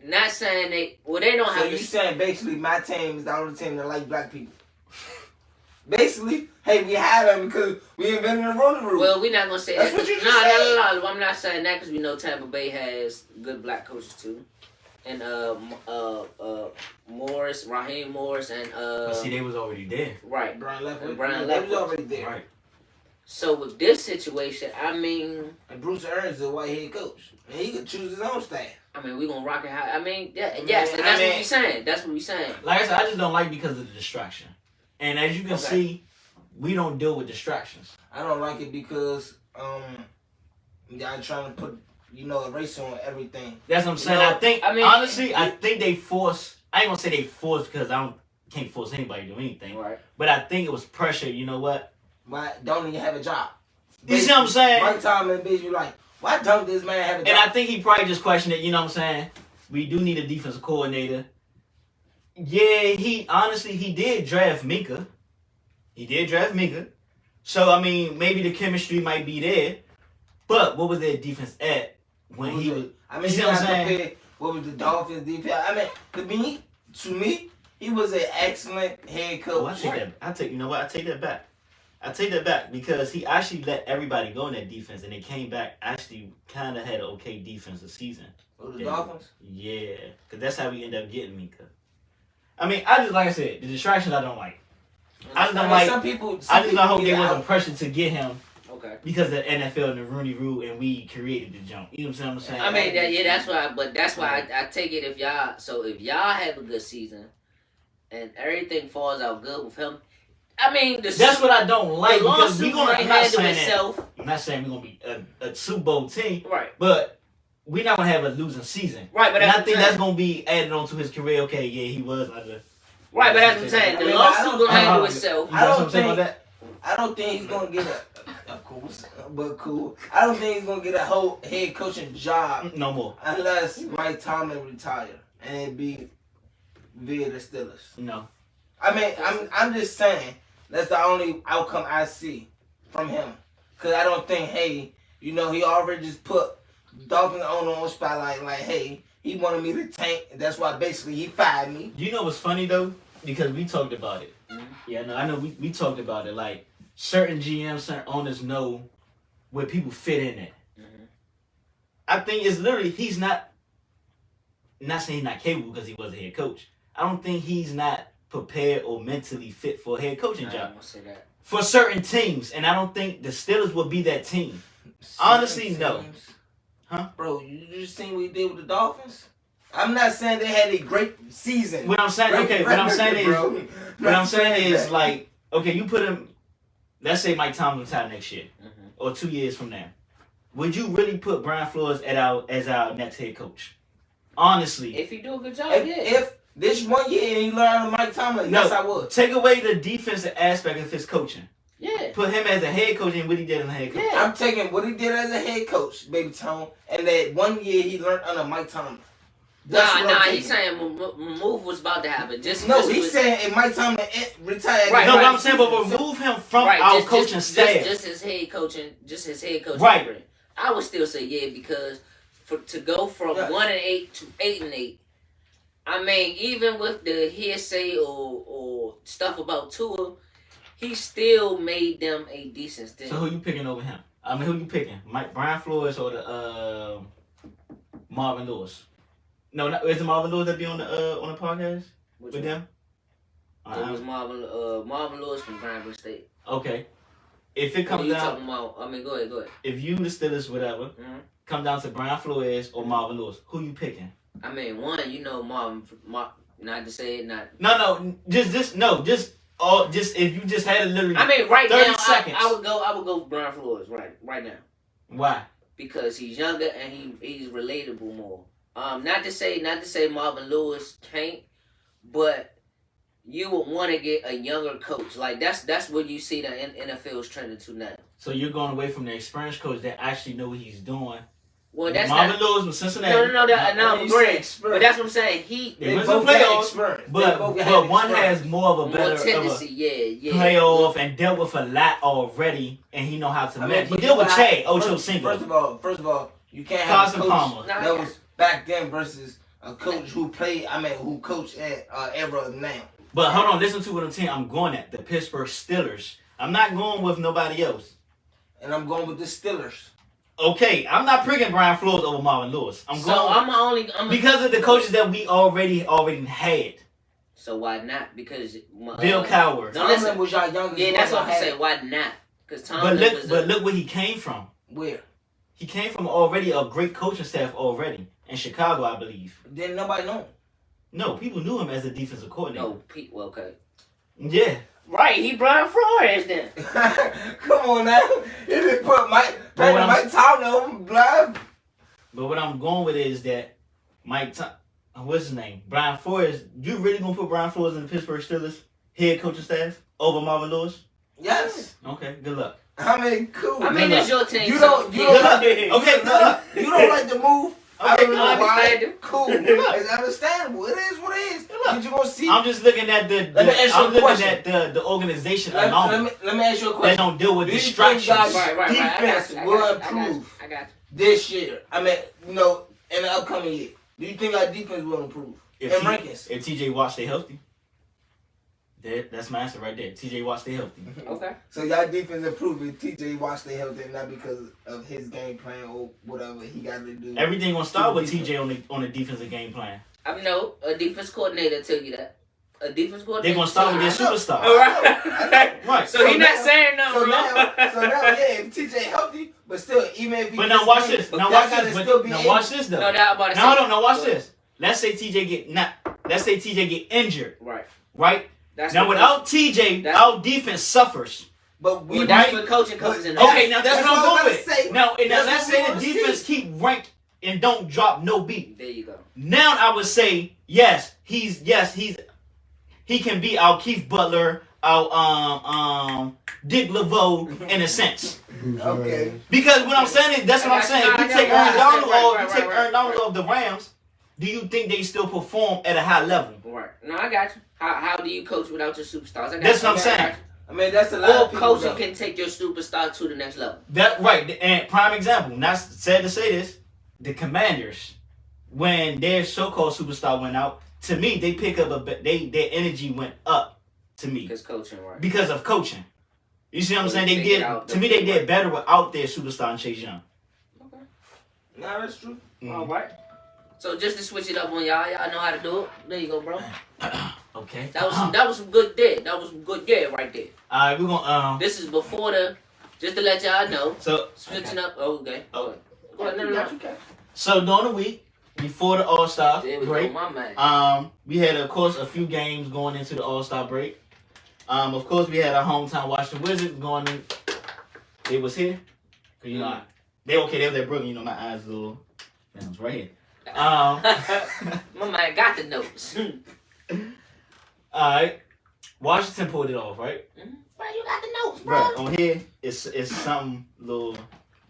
not saying they don't So have you to. saying basically my team is the only team that like black people? Basically, hey, we have them because we invented the Rooney Rule. Well, we're not gonna say That's that. what you just said. No. I'm not saying that because we know Tampa Bay has good black coaches too, and Raheem Morris, and but see, they was already there. right. Brian Leftwich. Brian They was Leftwich. already there. Right. So with this situation, I mean, And Bruce Arians is a white head coach, and he could choose his own staff. we gonna rock it high. I mean, yes, and I that's mean- what we saying. That's what we saying. Like I said, I just don't like because of the distraction. And as you can Okay. see, we don't deal with distractions. I don't like it because y'all trying to put a race on everything. That's what I'm saying. No, Honestly, I think they force. I ain't gonna say they forced because can't force anybody to do anything. Right. But I think it was pressure. You know what? Why don't even have a job? You see what I'm saying? Mike Tomlin, bitch, you like, why don't this man have a job? And I think he probably just questioned it. You know what I'm saying? We do need a defensive coordinator. Yeah, he did draft Minka. So I mean, maybe the chemistry might be there. But what was their defense at when he was? I mean, you you see what I'm got to saying? compare what was the Dolphins defense. I mean, to me, he was an excellent head coach. Oh, I take that. You know what? I take that back. I take that back because he actually let everybody go in that defense, and they came back actually kind of had an okay defense this season. Oh, the Dolphins? Yeah, because that's how we end up getting Minka. I mean, I just like I said, the distractions I don't like. I just don't like. Some people. I just don't hope there either wasn't pressure to get him Okay. because of the NFL and the Rooney Rule, and we created the jump. You know what I'm saying? I mean, that's why. But that's why I take it if y'all. So if y'all have a good season, and everything falls out good with him, I mean, that's what I don't like the because we lawsuit gonna. might I'm not handle saying that. itself. I'm not saying we're gonna be a Super Bowl team, Right. but we're not gonna have a losing season. Right, but And that's I what think I'm that's saying. gonna be added on to his career. Okay, yeah, he was under. Right, but that's what I'm saying. I The mean, lawsuit I don't- gonna handle I itself. You know what I'm don't saying about think- that? I don't think he's gonna get cool. I don't think he's gonna get a whole head coaching job No more. unless Mike Tomlin retire and it be via the Steelers. No. I mean, I'm just saying that's the only outcome I see from him. Cause I don't think, hey, he already just put Dolphins on the spotlight. Like, hey, he wanted me to tank. And that's why basically he fired me. You know what's funny though? Because we talked about it. Mhm. Yeah, no, I know we talked about it. Like certain GMs, certain owners know where people fit in at. I think it's literally he's not saying he's not capable because he was a head coach. I don't think he's not prepared or mentally fit for a head coaching job. For certain teams, and I don't think the Steelers would be that team. Honestly, no. Huh? Bro, you just seen what he did with the Dolphins? I'm not saying they had a great season. What I'm saying, what I'm saying is like, okay, you put him, let's say Mike Tomlin retired next year, or 2 years from now. Would you really put Brian Flores as our next head coach? Honestly. If he do a good job, if this 1 year and he learned on Mike Tomlin, yes, I would. Take away the defensive aspect of his coaching. Yeah. Put him as a head coach and what he did as a head coach. Yeah. I'm taking what he did as a head coach, Baby Tone, and that 1 year he learned under Mike Tomlin. He's saying remove what's about to happen. He's saying if Mike Tomlin retired. Right, what I'm saying, but remove him from our coaching staff. Just his head coaching. Right. Career. I would still say because to go from 1-8 to 8-8. I mean, even with the hearsay or stuff about Tua, he still made them a decent thing. So who you picking over him? I mean, who you picking? Brian Flores or the Marvin Lewis? No, is it Marvin Lewis that be on the podcast with them? It was Marvin Lewis from Grambling State. Okay. If it comes down, go ahead. If you the Steelers, whatever, come down to Brian Flores or Marvin Lewis, who you picking? I mean, Marvin. Not to say it, not. No, just if you just had a literally. I mean, right 30 now, seconds. I would go Brian Flores right now. Why? Because he's younger and he's relatable more. Not to say Marvin Lewis can't, but you would want to get a younger coach. Like that's what you see the NFL is trending to now. So you're going away from the experienced coach that actually know what he's doing. Well, that's Marvin Lewis with Cincinnati. No, great. But that's what I'm saying. They was in playoffs, but one has more of a better tendency, playoff and dealt with a lot already, and he know how to manage. He dealt with Chad Ochocinco. First of all, you can't have a coach Palmer. that was back then versus a coach who coached at era now. But hold on, listen to what I'm saying. I'm going at the Pittsburgh Steelers. I'm not going with nobody else. And I'm going with the Steelers. Okay, I'm not picking Brian Flores over Marvin Lewis. Because of the coaches that we already had. So why not? Because Bill Cowher. Tomlin was y'all youngest. Yeah, that's what I'm saying. Why not? Because But look where he came from. Where? He came from already a great coaching staff already in Chicago, I believe. Didn't nobody know him? No, people knew him as a defensive coordinator. Okay. Yeah. Right, he Brian Flores then. Come on now. He didn't put Mike Tomlin on blind. But what I'm going with is that what's his name? Brian Flores. You really gonna put Brian Flores in the Pittsburgh Steelers head coaching staff over Marvin Lewis? Yes. Okay, good luck. I mean, cool. I mean, it's your team. You don't like the move. Okay, I don't know why. Cool. It's understandable. It is what it is. But you gonna see. I'm just looking at the organization alone. Let me ask you a question. They don't deal with distractions. Defense will improve I got you. this year. I mean, in the upcoming year. Do you think our defense will improve in rankings? If TJ Watt stay healthy. That's my answer right there. TJ Watt stay healthy. Okay. So y'all defense improved if TJ Watt stay healthy, not because of his game plan or whatever he got to do. Everything gonna start with TJ on the defensive game plan. I mean, no, a defense coordinator tell you that. A defense coordinator. They're gonna start with their superstar. Right. So he's not saying nothing wrong. So now, if TJ healthy, but still, even if he. But now watch this. Now watch this though. Hold on. Now watch this. Let's say TJ get injured. Right. Now without TJ, our defense suffers. But that's when coaching comes in. Okay, now that's what I'm going with. Now let's say the defense keep ranked and don't drop no beat. There you go. Now I would say he can be our Keith Butler, our Dick LeVeaux in a sense. Okay. Because what I'm saying is that's what I'm saying. If you take Aaron Donald off the Rams, do you think they still perform at a high level? Right. No, I got you. How do you coach without your superstars? That's what I'm saying. I mean, that's a lot of people. Coaching can take your superstar to the next level. That right. And prime example. Not sad to say this. The Commanders, when their so-called superstar went out, to me they pick up their energy went up. To me, because coaching, right? Because of coaching. You see what I'm saying? They They figured did out to me. They did better without their superstar and Chase Young. Okay. Nah, that's true. All right. So just to switch it up on y'all know how to do it. There you go, bro. Okay. That was some good dead. That was some good dead right there. All right, we're gonna. This is before the. Just to let y'all know. So Switching up. Oh, okay. Oh. Go ahead. No. So during the week before the All-Star There we break, go, my man. we had of course a few games going into the All-Star break. Of course we had our hometown Washington Wizards going in. They was here. You know, they was at Brooklyn. You know, my eyes a little. Man, it's right here. My man got the notes. All right, Washington pulled it off, right? Bro, you got the notes, bro. Right on here, it's something little.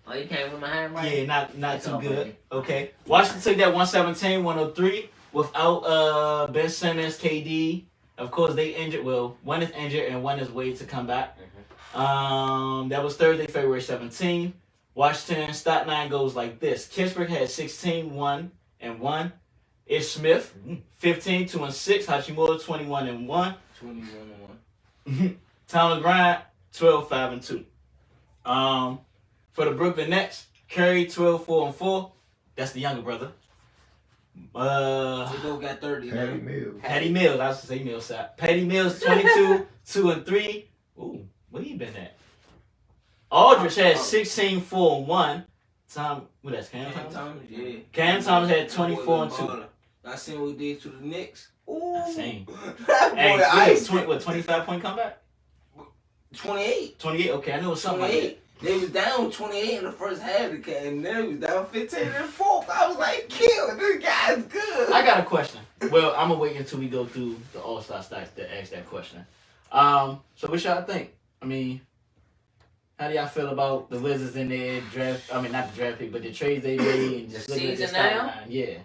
Oh, you came with my hand right? Yeah, not That's too all good. right. Okay, Washington took that 117-103 without Ben Simmons, KD. Of course, they injured. Well, one is injured and one is waiting to come back. That was Thursday, February 17th. Washington stat line goes like this: Kingsburg had 16-1-1. Ish Smith 15-2-6. Hachimura 21-1. 21-1. Tyler Bryant 12-5-2. For the Brooklyn Nets, Curry 12-4-4. That's the younger brother. They both got 30. Patty Mills. I was to say Millsap. Patty Mills 22-2-3. Ooh, where he been at? Aldridge had 16-4-1. What that's Cam Thomas? Yeah. Cam Thomas had 24-2. I seen what he did to the Knicks. Ooh. Same. That Hey, boy, ice. 25-point comeback? 28. 28. Okay, I know it was something like that. They was down 28 in the first half, and then they was down 15 in the fourth. I was like, kill, this guy's good. I got a question. Well, I'm gonna wait until we go through the All-Star stats to ask that question. So what y'all think? I mean, how do y'all feel about the Wizards in their draft? I mean, not the draft pick, but the trades they made and just looking at their Season now? stat line. Yeah,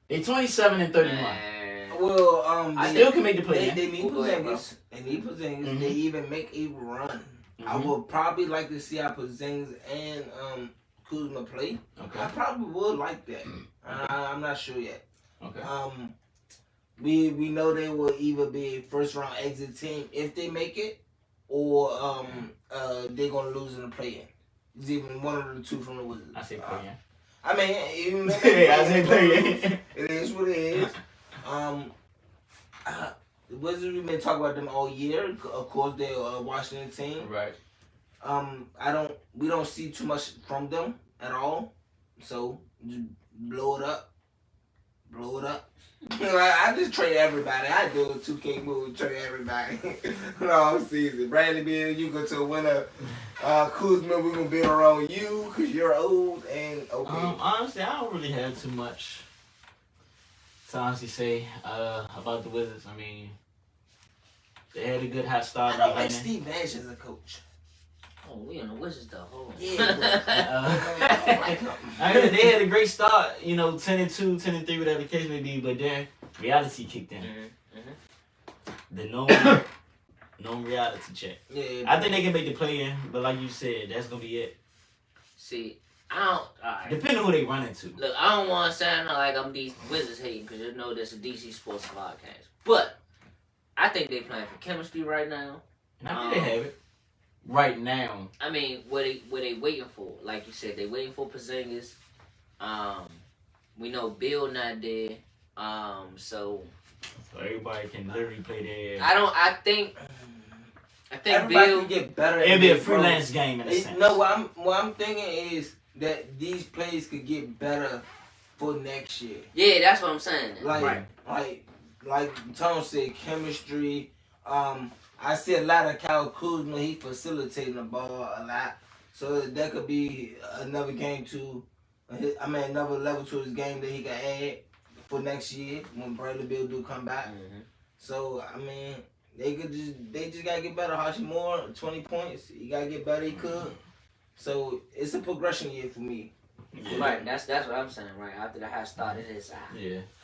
they 27-31. Man. Well, I still can make the play. they need Go ahead, Porzingis. They need Porzingis. Mhm. They even make a run. I would probably like to see how Porzingis and Kuzma play. Okay. I probably would like that. I'm not sure yet. Okay. We know they will either be a first round exit team if they make it, or they're gonna lose in the play-in. It's even one of the two from the Wizards. I say play. I mean, even if I say play. it is what it is. The Wizards, we've been talking about them all year. Of course, they're a Washington team. Right. We don't see too much from them at all. So just blow it up. I just trade everybody. I do a 2K move, trade everybody. No season. Bradley Beal, you go to a winner. Kuzma, we're gonna build around you because you're old and okay. Honestly, I don't really have too much to honestly say about the Wizards. I mean, they had a good hot start. I don't like Steve Nash as a coach. Oh, we on the Wizards though. Hold on. Yeah, I mean, they had a great start, 10-2, 10-3, whatever the case may be, but then reality kicked in. The known reality check. Yeah, I think they can make the play in, but like you said, that's gonna be it. See, I don't. Alright. Depending on who they run into. Look, I don't want to sound like I'm these Wizards hating because you know this is a DC Sports podcast. But I think they playing for chemistry right now. And I think they have it. Right now. I mean, what they waiting for? Like you said, they waiting for Porzingis. We know Bill not there. So everybody can literally play their. I think everybody Bill can get better. It'll be a freelance game in a sense. No, what I'm thinking is that these plays could get better for next year. Yeah, that's what I'm saying. Like Tom said, chemistry. I see a lot of Kyle Kuzma. He facilitating the ball a lot, so that could be another game another level to his game that he can add for next year when Bradley Beal do come back. So I mean, they just gotta get better. Hachimura, 20 points. He gotta get better. He could. So it's a progression year for me. Yeah. Right, that's what I'm saying. Right after the hot start, it is.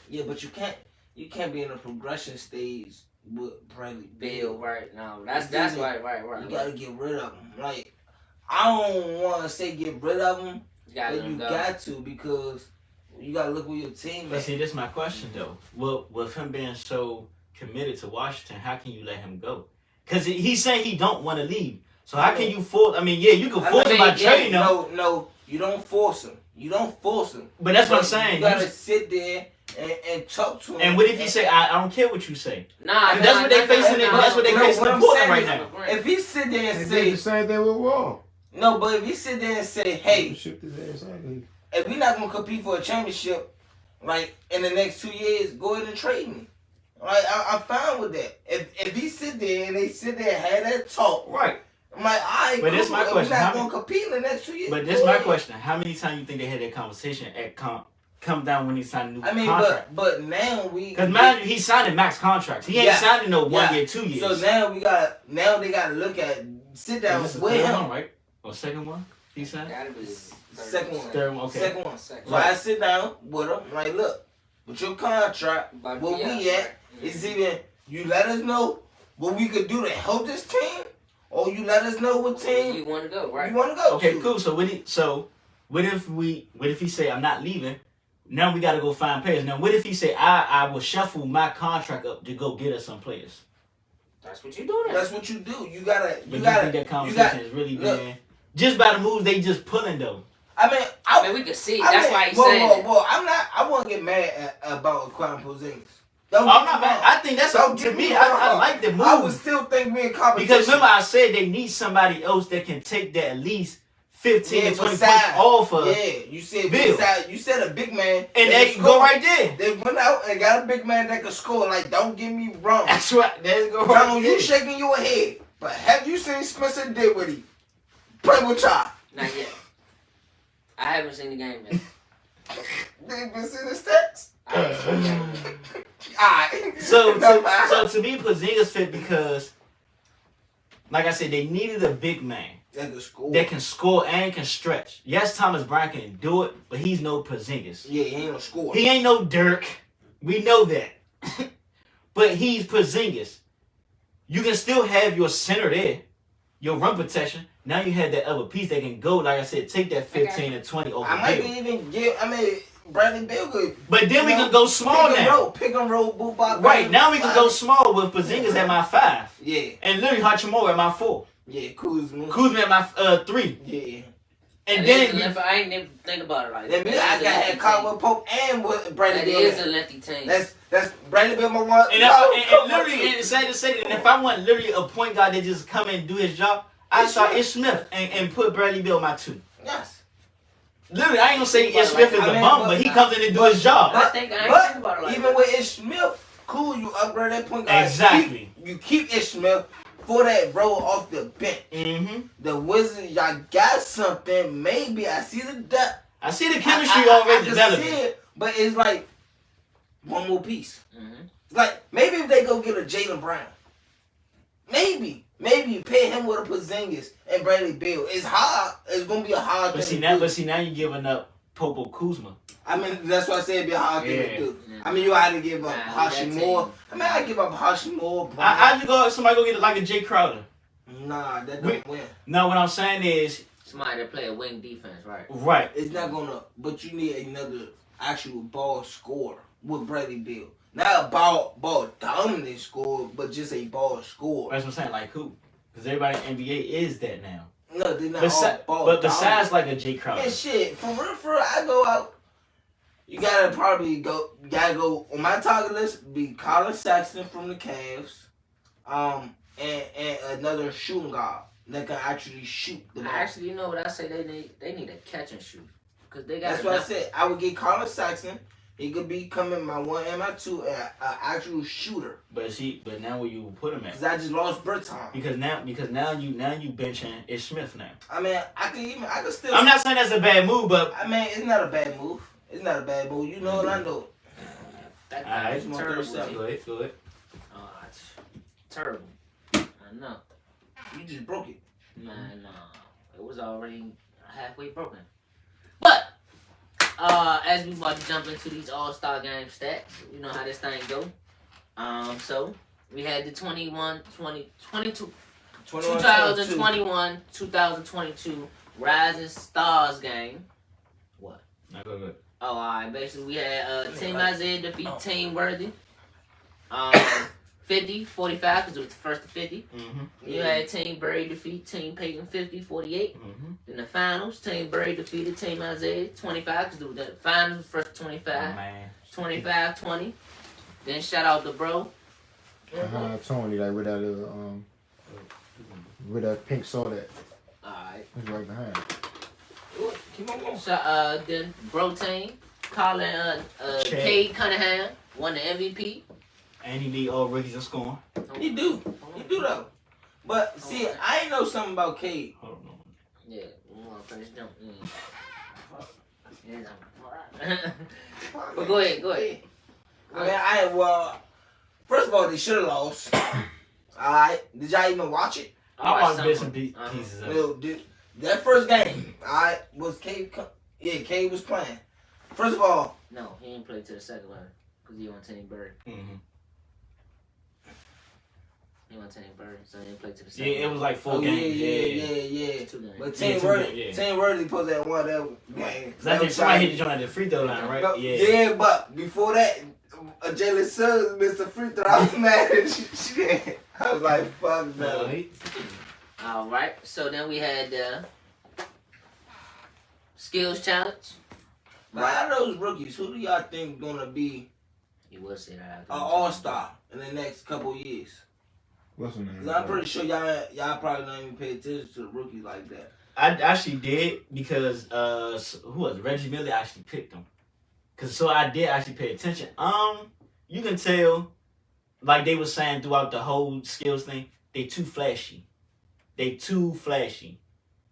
Yeah, but you can't be in a progression stage with Bradley Bill, right? No, that's right. You gotta get rid of him. Like, I don't want to say get rid of him, but you got to, because you gotta look with your team. But see, this is my question though. Well, with him being so committed to Washington, how can you let him go? Because he's saying he don't want to leave. So how can you force? I mean, yeah, you can force them by trading them. No, you don't force them. You don't force them. But that's what I'm saying. You gotta sit there and talk to them. And what if you say, I don't care what you say? That's what they facing. That's what they facing in Portland right now. If he sit there and They say did the same thing with Wall. no, but if he sit there and say, hey, Shipped his ass out of here. if we're not gonna compete for a championship, like in the next 2 years, go ahead and trade me. Like I'm fine with that. If he sit there and they sit there and have that talk, Right. I'm like, all right, But this my question. We're not gonna compete in the next 2 years. But this my question. How many times you think they had that conversation at come down when he signed a new contract? but now Because mind you, he's signing max contracts. He ain't signing no 1 year, 2 years. So now they gotta look at sit down This is with the third him. one, right? Or second one? He signed? Gotta be Second one. Third one, okay. Second one. Second. So I sit down with him, like, look, with your contract, But where we at, it's either you let us know what we could do to help this team, or you let us know what team You want to go, right? you want to go Okay, to. cool. So what if he say I'm not leaving? Now we gotta go find players. Now what if he say I will shuffle my contract up to go get us some players? That's what you do. That's what you do. You gotta. But you think that conversation is really been just by the moves they just pulling though? I mean, I mean, we can see. That's why he's saying. Well, I'm not. I won't get mad about acquiring Porzingis. I'm not mad. I think that's up to me. I like the move. I would still think we in competition. Because remember I said they need somebody else that can take that at least 15 to 20 points beside- off of. Yeah, you said Bill. you said a big man. And that they can go score. right there. They went out and got a big man that can score. Like, don't get me wrong. That's right. Let's go Tell right you there. shaking your head. But have you seen Spencer Dinwiddie play with y'all? Not yet. I haven't seen the game yet. They been seeing the stats? I haven't seen the game yet. Alright. So to me, Porzingis fit because, like I said, they needed a big man that can score and can stretch. Yes, Thomas Bryant can do it, but he's no Porzingis. Yeah, he ain't no score. He ain't no Dirk. We know that. But he's Porzingis. You can still have your center there, your run protection. Now you have that other piece that can go, like I said, take that 15 and 20 over I might Bill. even give. I mean, Bradley Beal could. But then we can go small now. Pick and roll, boot bop. Right, now we can go small with Porzingis at my 5. Yeah, And literally Hachimura at my 4. yeah, Kuzma. Kuzma at my 3. Yeah. And That then is a length- I ain't even think about it like Then that. I got had Caldwell Pope and with Bradley That Beal. is a lengthy team. That's Bradley Beal my one. and, and literally, and sad to say, and if I want literally a point guard that just come and do his job, I start Ish Smith and put Bradley Beal my 2. Yes. Literally, I ain't gonna say Ish Smith is a bum, but he comes in and do his job. I ain't think about it like even that. with Ish Smith, cool, you upgrade that point guard. Exactly. You keep Ish Smith for that role off the bench. Mm-hmm. The Wizards, y'all got something. Maybe I see the depth. I see the chemistry I already can developing. see it, but it's like one more piece. Mm-hmm. It's like maybe if they go get a Jaylen Brown, maybe pair him with a Porzingis and Bradley Beal. It's hard. It's gonna be a hard But thing see to now, do. you're giving up Popo Kuzma. I mean, that's why I said it'd be a hard thing to do. Yeah. I mean, you had to give up Nah, that Hashimura. team. I mean, I give up Hashimura. I just go somebody go get like a Jay Crowder. Nah, that don't win. No, what I'm saying is Somebody that play a wing defense, right? right. It's not gonna. But you need another actual ball scorer with Bradley Beal. Not a ball dominant scorer, but just a ball scorer. That's what I'm saying. Like who? Because everybody in the NBA is that now. No, they're not Besi- all ball but besides dominant. like a Jay Crowder. Man, shit, for real, I go out. You gotta go on my target list. Be Colin Sexton from the Cavs, and another shooting guard that can actually shoot the ball. Actually, you know what I say? They need a catch and shoot because they got. That's what I said. I would get Colin Sexton. He could be coming my 1 and my 2, an actual shooter. But now where you put him at? Cause I just lost Berton. Because now you benching Ish Smith now. I mean, I can still. I'm not saying that's a bad move, but I mean, it's not a bad move. It's not a bad move. You know what I know. That all right, guy's terrible. go ahead. It's terrible. I know. You just broke it. Man, no. It was already halfway broken. But, as we about to jump into these All-Star game stats, you know how this thing go. So, we had the 2021-2022 Rising Stars game. What? No, go good. Oh, alright. Basically, we had Team Isaiah defeat Team Worthy. 50, 45, because it was the first to 50. Mm-hmm. You had Team Berry defeat Team Peyton 50, 48. Mm-hmm. In the finals, Team Berry defeated Team Isaiah 25, because the finals was first 25. Oh, man. 25-20. Then shout out to Bro. Tony, like with that pink soda. Alright. It's right behind. Keep on going. So, then Bro Team, Colin Cade Cunningham won the MVP. And he lead all rookies in scoring. He do though. But see, I ain't know something about Cade. Hold on. Yeah, we want to finish jumping. But go ahead. I mean, first of all, they should have lost. Alright, did y'all even watch it? I watched bits and some. pieces of it. Well, that first game, alright, was Cade. Yeah, Cade was playing. First of all, No, he didn't play to the second one because he on Team Bird. Mm-hmm. He on Team Bird, so he didn't play to the Yeah, second it was like 4 games. yeah. 2 games. But Yeah, Team 2 Worthy, games, Team Worthy supposed to have won that game. Cause I think somebody hit the joint at the free throw line, right? But, but before that, Jalen Suggs missed a free throw. I was mad at she did. I was like, fuck no. All right, so then we had the skills challenge. But out of those rookies, who do y'all think gonna be You will say that. an all-star in the next couple of years? What's her name? 'Cause I'm pretty sure y'all probably don't even pay attention to the rookies like that. I actually did because who was it? Reggie Miller actually picked him. So I did actually pay attention. You can tell, like they were saying throughout the whole skills thing, they too flashy.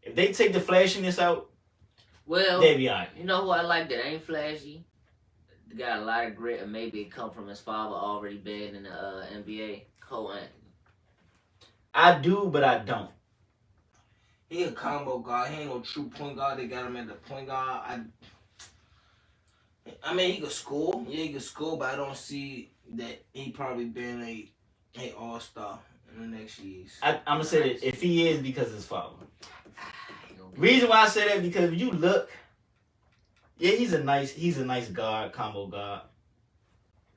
If they take the flashiness out, Well, they be alright. you know who I like that ain't flashy? They got a lot of grit, and maybe it come from his father already being in the NBA. Cole Anthony. I do, but I don't. He a combo guard. He ain't no true point guard. They got him at the point guard. I mean, he could score. Yeah, he could score, but I don't see that he probably been a all-star in the next years. I'm gonna say that if he is, because his father. Reason why I say that because if you look, yeah, he's a nice guard, combo guard.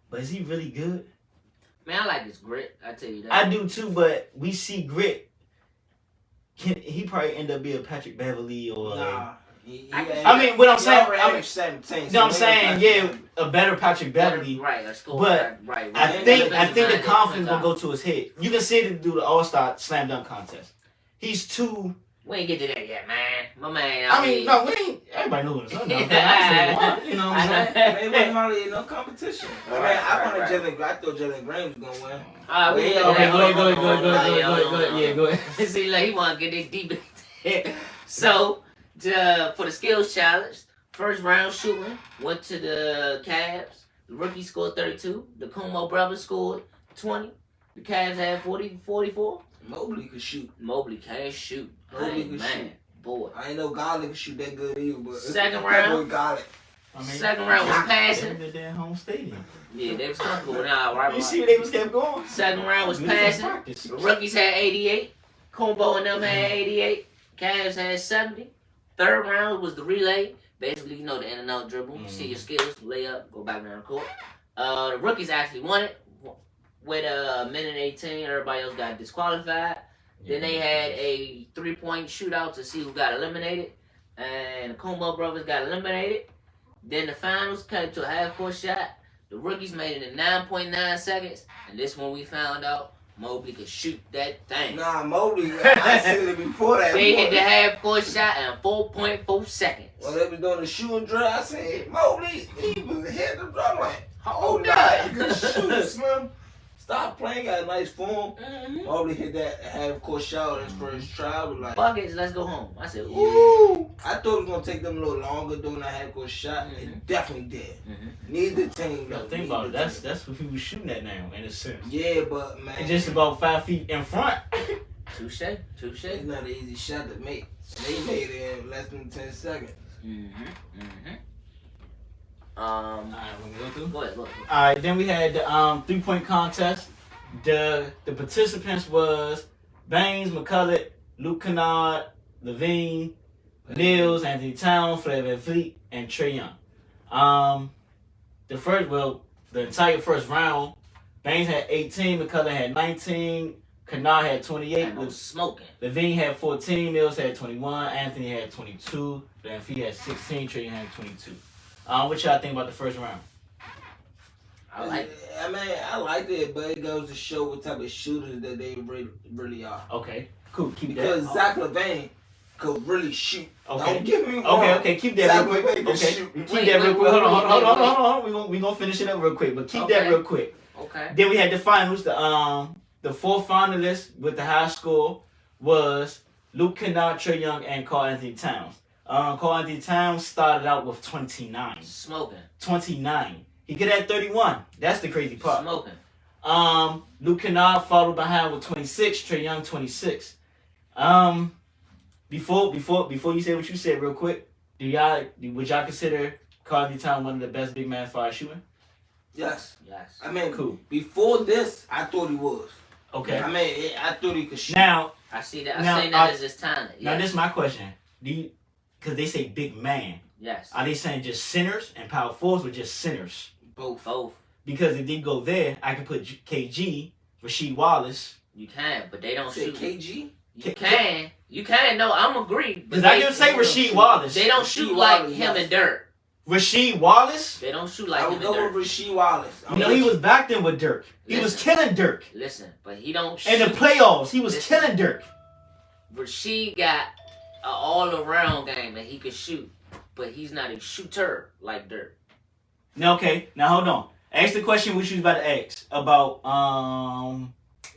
But is he really good? Man, I like his grit. I tell you that. I do too, but we see grit. He probably end up being Patrick Beverly or. Nah. I mean, what I'm saying. I'm 17. No, I'm saying, yeah, a better Patrick Beverly. Right, a score. But right. I think the confidence gonna go to his head. You can see it do the All-Star slam dunk contest. He's too. We ain't get to that yet, man. My man. I mean, no, we ain't. Everybody knows what it's You know what I'm saying? It wasn't hardly no competition. I thought Jalen Green was gonna win. Alright, we Okay, go ahead. Yeah, go ahead. See, like he want to get this deep. So, for the skills challenge, first round shooting went to the Cavs. The rookie scored 32. The Kumo brothers scored 20. The Cavs had 44. Mobley could shoot. Mobley can't shoot. Mobley Hey, could man, shoot. boy. I ain't know Garland could shoot that good either, but Second round. Garland. Second round was passing. In their home stadium. Yeah, they was comfortable now, right? You see, they was kept going. Second round was passing. The rookies had 88. Kumbo and them had 88. Cavs had 70. Third round was the relay. Basically, you know the in and out dribble. You see your skills, lay up, go back down the court. The rookies actually won it with a minute 18. Everybody else got disqualified. Then they had a 3-point shootout to see who got eliminated. And the Kumbo brothers got eliminated. Then the finals came to a half-court shot. The rookies made it in 9.9 seconds. And this one we found out Mobley could shoot that thing. Nah, Mobley, I seen it before that. They hit the half-court shot in 4.4 seconds. When they was doing the shooting drill, I said, Mobley, he was hitting the drum like, Hold that. Good shoot, Slim. Stop playing, got a nice form. Mm-hmm. Mobley hit that half-court shot on his first try. I was like, Buckets, let's go home. I said, ooh. ooh. I thought it was going to take them a little longer doing that half-court shot. Mhm. It definitely did. Mm-hmm. Neither team. No, think about it. That's what people shooting at now, in a sense. Yeah, but, man. And just about 5 feet in front. Touche. It's not an easy shot to make. They made it in less than 10 seconds. Mm-hmm. Alright, we're gonna go through. Go ahead, look. Alright, then we had the 3-point contest. The participants was Baines, McCullough, Luke Kennard, Levine, Mills, Anthony Town, Flair Van Fleet, and Trae Young. The entire first round, Baines had 18, McCullough had 19, Kennard had 28, And I'm smoking. Levine had 14, Mills had 21, Anthony had 22, Banfi had 16, Trey had 22. What y'all think about the first round? I like. I mean, I like it, but it goes to show what type of shooters that they really are. Okay, cool. Keep Because that. Zach LaVine could really shoot. Okay. Don't get me wrong. Okay, keep that Zach real quick. LaVine could Okay, shoot. keep Wait, that real wait, quick. wait, Hold wait, on. We gonna finish it up real quick, but keep that Okay. real quick. Okay. Then we had the finals. The four finalists with the high score was Luke Kennard, Trae Young, and Karl Anthony Towns. Karl Anthony Towns started out with 29. Smoking. 29. He could have 31. That's the crazy part. Smoking. Luke Kennard followed behind with 26. Trae Young 26. Before you say what you said, real quick, would y'all consider Karl Anthony Towns one of the best big men as far as shooting? Yes. Yes. I mean, Cool. before this, I thought he was. Okay. I mean, I thought he could shoot. Now I see that. Now, I see that as his talent. Yes. this is my question. Because they say big man. Yes. Are they saying just centers and power forwards or just centers? Both. Both. Because if they go there, I can put KG, Rasheed Wallace. You can, but they don't Say shoot. KG? You can. You can. No, I'm agree. Because I didn't say Rasheed Wallace. They don't Rasheed shoot like Wallace, him yes. and Dirk. Rasheed Wallace? They don't shoot like I him would and go Dirk. with Rasheed Wallace. You know, he was back then with Dirk. He was Listen. killing Dirk. Listen, but he don't shoot. In the playoffs, he was Listen. killing Dirk. Rasheed got an all-around game that he could shoot, but he's not a shooter like Dirk. Now, okay, now hold on. Ask the question which you was about to ask about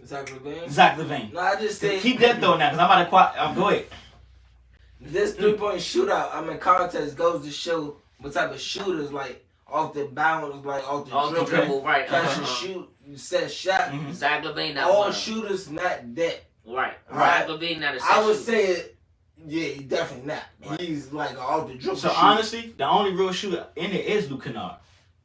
Zach LaVine? Zach LaVine. No, I just said Keep that though now, because I'm about to go ahead. this 3-point shootout. I mean, contest goes to show what type of shooters like off the bounce, like off the Off the dribble, dribble, right? catch and shoot, set shot. Mhm. Zach LaVine not All one. shooters not that. Right. Right. Zach LaVine not a I would shooter. say, yeah, he definitely not. Right. He's like an off the dribble. So shooter. honestly, the only real shooter in there is Luke Kennard.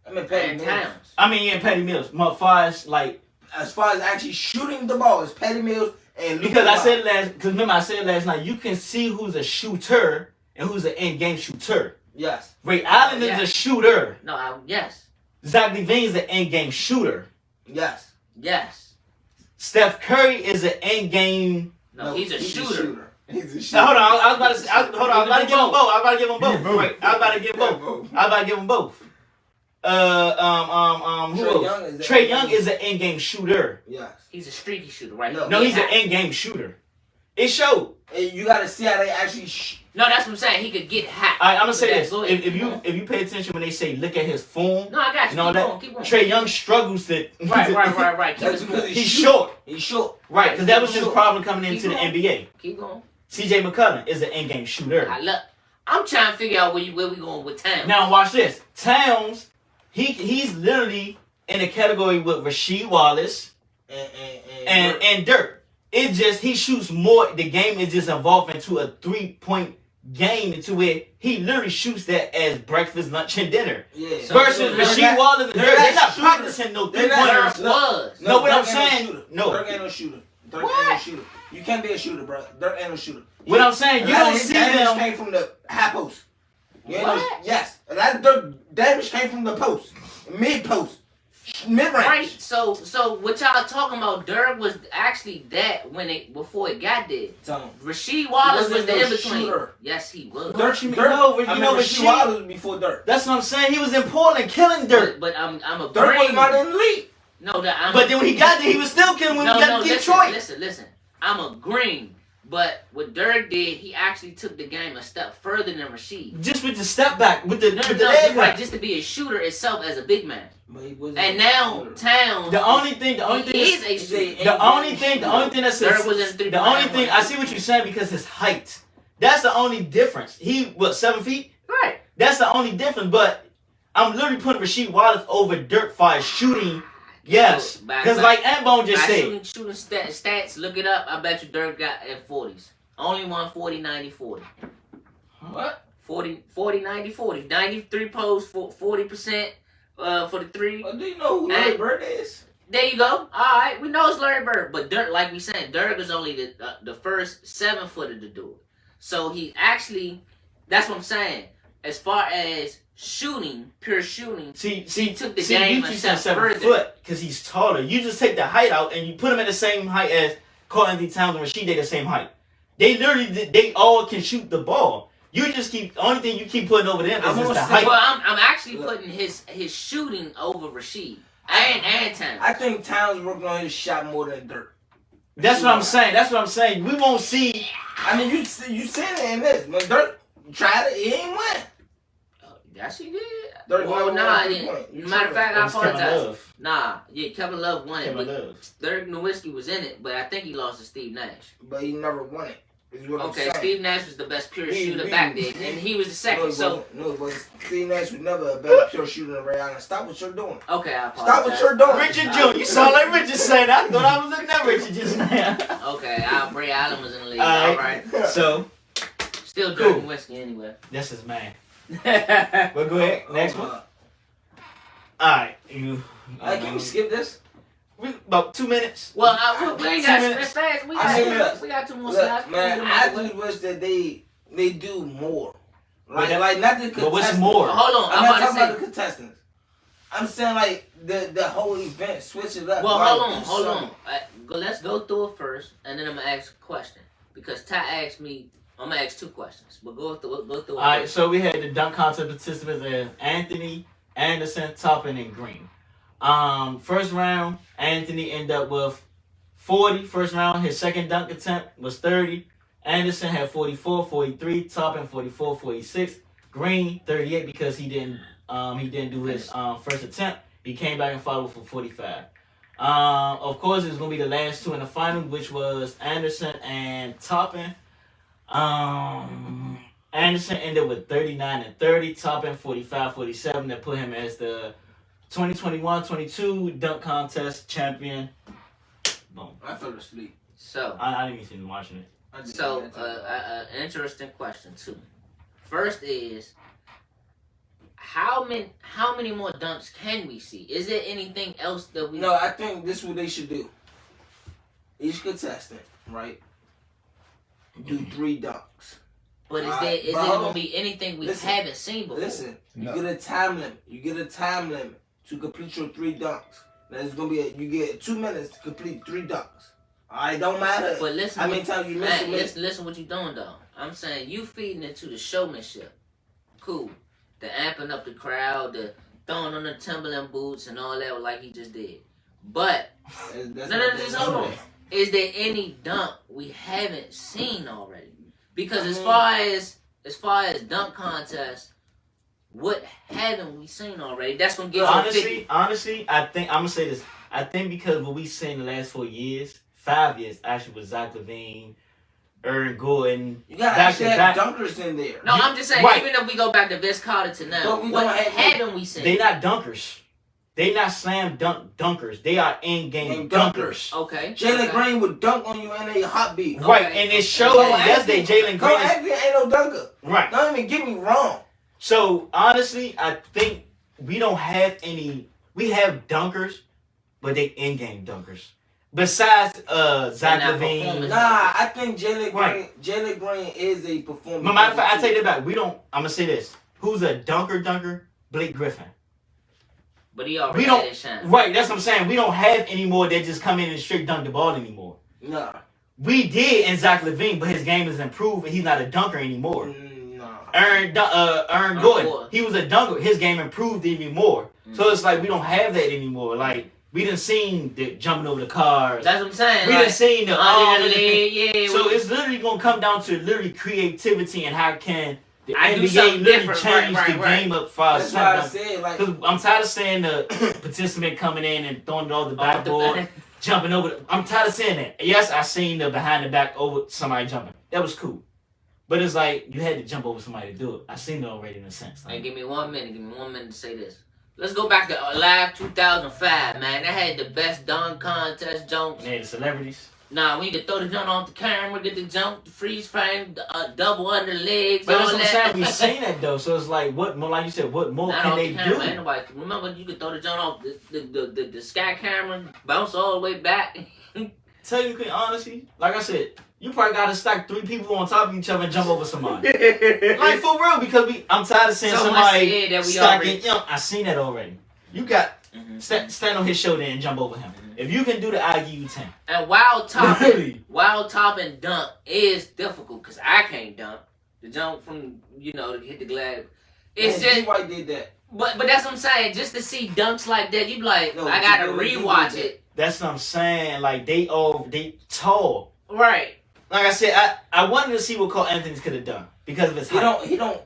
I mean, Patty And Mills. Towns. I mean, yeah, Patty Mills. Motherfuckers, like, As far as actually shooting the ball, it's Patty Mills and Luke because I Kennard. said because remember I said last night, you can see who's a shooter and who's an in-game shooter. Yes. Ray Allen is Yeah. a shooter. No, yes. Zach LaVine is an in-game shooter. Yes. Yes. Steph Curry is an in-game. No, he's a shooter. He's a shooter. Now, hold on, I was about to. I was about to give them both. I was about to give them both. Both. Right, I was about to give both. I was about to give them both. Who Trae else? Young is Trae Young is an in-game shooter. Yes. He's a streaky shooter, right? No. No, he's an Yeah. in-game shooter. It showed. And you got to see how they actually. No, that's what I'm saying. He could get hot. I'm gonna say But this: that's good. if you pay attention when they say look at his form, No, I got you. you know keep that going, keep going. Trae Young struggles to. Right. Keep That's it because going. He's short, He's short. right? Because that was his Short. problem coming Keep into the going. NBA. Keep going. CJ McCollum is an in-game shooter. I'm trying to figure out where we going with Towns. Now watch this. Towns, he's literally in a category with Rasheed Wallace and Dirk. It's just he shoots more. The game is just evolving into a 3-point game, into where he literally shoots that as breakfast, lunch, and dinner. Yeah. So- Versus they're Rasheed not- Wallace and they're Dirk, they're not not shooters. practicing no They're not- three-pointers. Dirk was. No, what I'm Dirk ain't no saying- shooter. no. Dirk ain't no shooter. Dirk What? ain't no shooter. You can't be a shooter, bro. Dirk ain't no shooter. What I'm saying, you A lot of don't his see damage them. came from the high post. You ain't know- What? Yes. A lot of Dirk damage came from the post. Mid post. Mid range. Right. So what y'all talking about? Dirk was actually that before it got there. Rasheed Wallace He was wasn't the no in between. shooter. Yes, he was. Dirk, you Dirk, know, I mean, know Rasheed Rasheed. Wallace was before Dirk. That's what I'm saying. He was in Portland killing Dirk. But I'm a Dirk was brain. not in the league. No, that I'm. But then when he got there, he was still killing when no, we got to listen, Detroit. Listen. I'm agreeing. But what Dirk did, he actually took the game a step further than Rasheed. Just with the step back, with the leg Right, back. just to be a shooter itself as a big man. But he wasn't And a now shooter. Towns. The only thing he is that's, a shooter. the only thing that's Dirk was in the only thing I see what you're saying because his height. That's the only difference. He 7 feet. Right. That's the only difference. But I'm literally putting Rasheed Wallace over Dirk for shooting. Yes, because like Ambone just said. Shooting stats, look it up. I bet you Dirk got at 40s. Only won 40, 90, 40. What? 40, 90, 40. 93 posts, 40% for the three. Well, do you know who Larry Bird is? There you go. All right, we know it's Larry Bird, but Dirk, like we said, Dirk is only the first 7-footer to do it. So he actually, that's what I'm saying. As far as pure shooting. See, took the game you a keep step saying further. 7 foot because he's taller. You just take the height out and you put him at the same height as Carl Anthony Towns and Rasheed. They the same height. They all can shoot the ball. You just keep only thing you keep putting over them is just the height. Well, I'm actually putting his shooting over Rasheed and Towns. I think Towns working on his shot more than Dirk. That's what I'm saying. We won't see. I mean, you seen it in this. When Dirk tried it, he ain't win. Yes, he did. Dirk Well, won nah, I one didn't. point. Matter of fact, I It was Kevin apologize. Love. Nah, yeah, Kevin Love won it, Kevin but Love. Dirk Nowitzki was in it, but I think he lost to Steve Nash. But he never won it. Is what I'm Okay, saying. Steve Nash was the best pure He- shooter he- back then, and he was the second. No, Steve Nash was never a better pure shooter than Ray Allen. Stop what you're doing. Okay, I apologize. Stop what you're doing. Richard Jr. You sound like Richard saying that. I thought I was looking at Richard just now. Okay, Bray Allen was in the league. All All right. So Still Cool. drinking whiskey anyway. that's his man. Well, go ahead. Next one. All right, you. Can we skip this? About 2 minutes. Well, we ain't got 2 minutes. fast. We I mean, got 2 more Look, slots. man, Get 'em I out the way. just wish that they do more. But Like not the contestants. But what's more? Hold on, I'm I'm not about talking to about the contestants. I'm saying like the whole event, switch it up. Well, Like, hold do on. something. Let's go through it first, and then I'm gonna ask a question because Ty asked me. I'm gonna ask 2 questions, but go through it. All right, so we had the dunk contest participants as Anthony, Anderson, Toppin, and Green. First round, Anthony ended up with 40. First round, his second dunk attempt was 30. Anderson had 44, 43. Toppin 44, 46. Green 38 because he didn't do his first attempt. He came back and followed for 45. Of course, it was gonna be the last 2 in the final, which was Anderson and Toppin. Anderson ended with 39 and 30. Toppin 45, 47. That put him as the 2021-22 dunk contest champion. Boom. I fell asleep. So, I didn't even see him watching it. an interesting question too. First is how many more dunks can we see? Is there anything else that we? No, I think this is what they should do. Each contestant, right? Do 3 dunks. But is there gonna be anything we haven't seen before? Listen, No. you get a time limit. You get a time limit to complete your 3 dunks. That's gonna be you get 2 minutes to complete 3 dunks. Alright, don't matter. But listen, how many times you miss it. listen what you doing though. I'm saying you feeding into the showmanship. Cool. The amping up the crowd, the throwing on the Timberland boots and all that like he just did. But just hold on. Is there any dunk we haven't seen already? Because as far as dunk contests, what haven't we seen already? That's gonna give Honestly, I think I'm gonna say this. I think because what we seen the last 4 years, 5 years actually with Zach LaVine, Aaron Gordon. You gotta back actually to have back. dunkers in there. No, I'm just saying. Right. Even if we go back to Vince Carter to now, But we what don't have- haven't we seen? They not dunkers. They not slam dunk dunkers. They are in-game dunkers. Okay. Jalen okay. Green would dunk on you in a hot beat. Right, Okay. and it showed yesterday Jalen Cole Green. Anthony ain't no dunker. Right. Don't even get me wrong. So honestly, I think we don't have any. We have dunkers, but they in-game dunkers. Besides Zach not LaVine. performance. Nah, I think Right. Jalen Green is a performer. No matter of fact, I tell you that we don't. I'm gonna say this: who's a dunker? Blake Griffin. But he already We had don't. his shine. Right, that's what I'm saying. We don't have any more that just come in and straight dunk the ball anymore. Nah. We did in Zach LaVine, but his game is improved and he's not a dunker anymore. Nah. Aaron Gordon. Gordon, he was a dunker. His game improved even more. So it's like we don't have that anymore. Like we done seen the jumping over the cars. That's what I'm saying. We like, done seen the under the leg, yeah. So it's literally gonna come down to literally creativity and how can the I do NBA something literally different. change Right, the right. game up for us. That's why I said like. Because I'm tired of seeing the participant coming in and throwing it all the backboard, jumping over. I'm tired of seeing that. Yes, I seen the behind the back over somebody jumping. That was cool. But it's like you had to jump over somebody to do it. I seen it already in a sense. Hey, give me 1 minute. Give me 1 minute to say this. Let's go back to Live 2005, man. That had the best dunk contest jumps. And they had the celebrities. Nah, we could throw the jump off the camera, get the jump, the freeze frame, double under legs, But all that's what I'm that. saying. We seen that though. So it's like, what more? Like you said, what more Not can off they the camera, do? ain't nobody. Remember, you could throw the jump off the sky camera, bounce all the way back. Technically, honestly, like I said, you probably got to stack 3 people on top of each other and jump over somebody. Like, for real, because I'm tired of seeing So somebody that we stacking. I seen that already. You got stand on his shoulder and jump over him. If you can do that, I'll give you 10. And wild topping dunk is difficult because I can't dunk. The jump from, to hit the glass. It's just White did that. But that's what I'm saying. Just to see dunks like that, you be like, I gotta rewatch it. That's what I'm saying. Like, they tall. Right. Like I said, I wanted to see what Cole Anthony could have done because of his height. He don't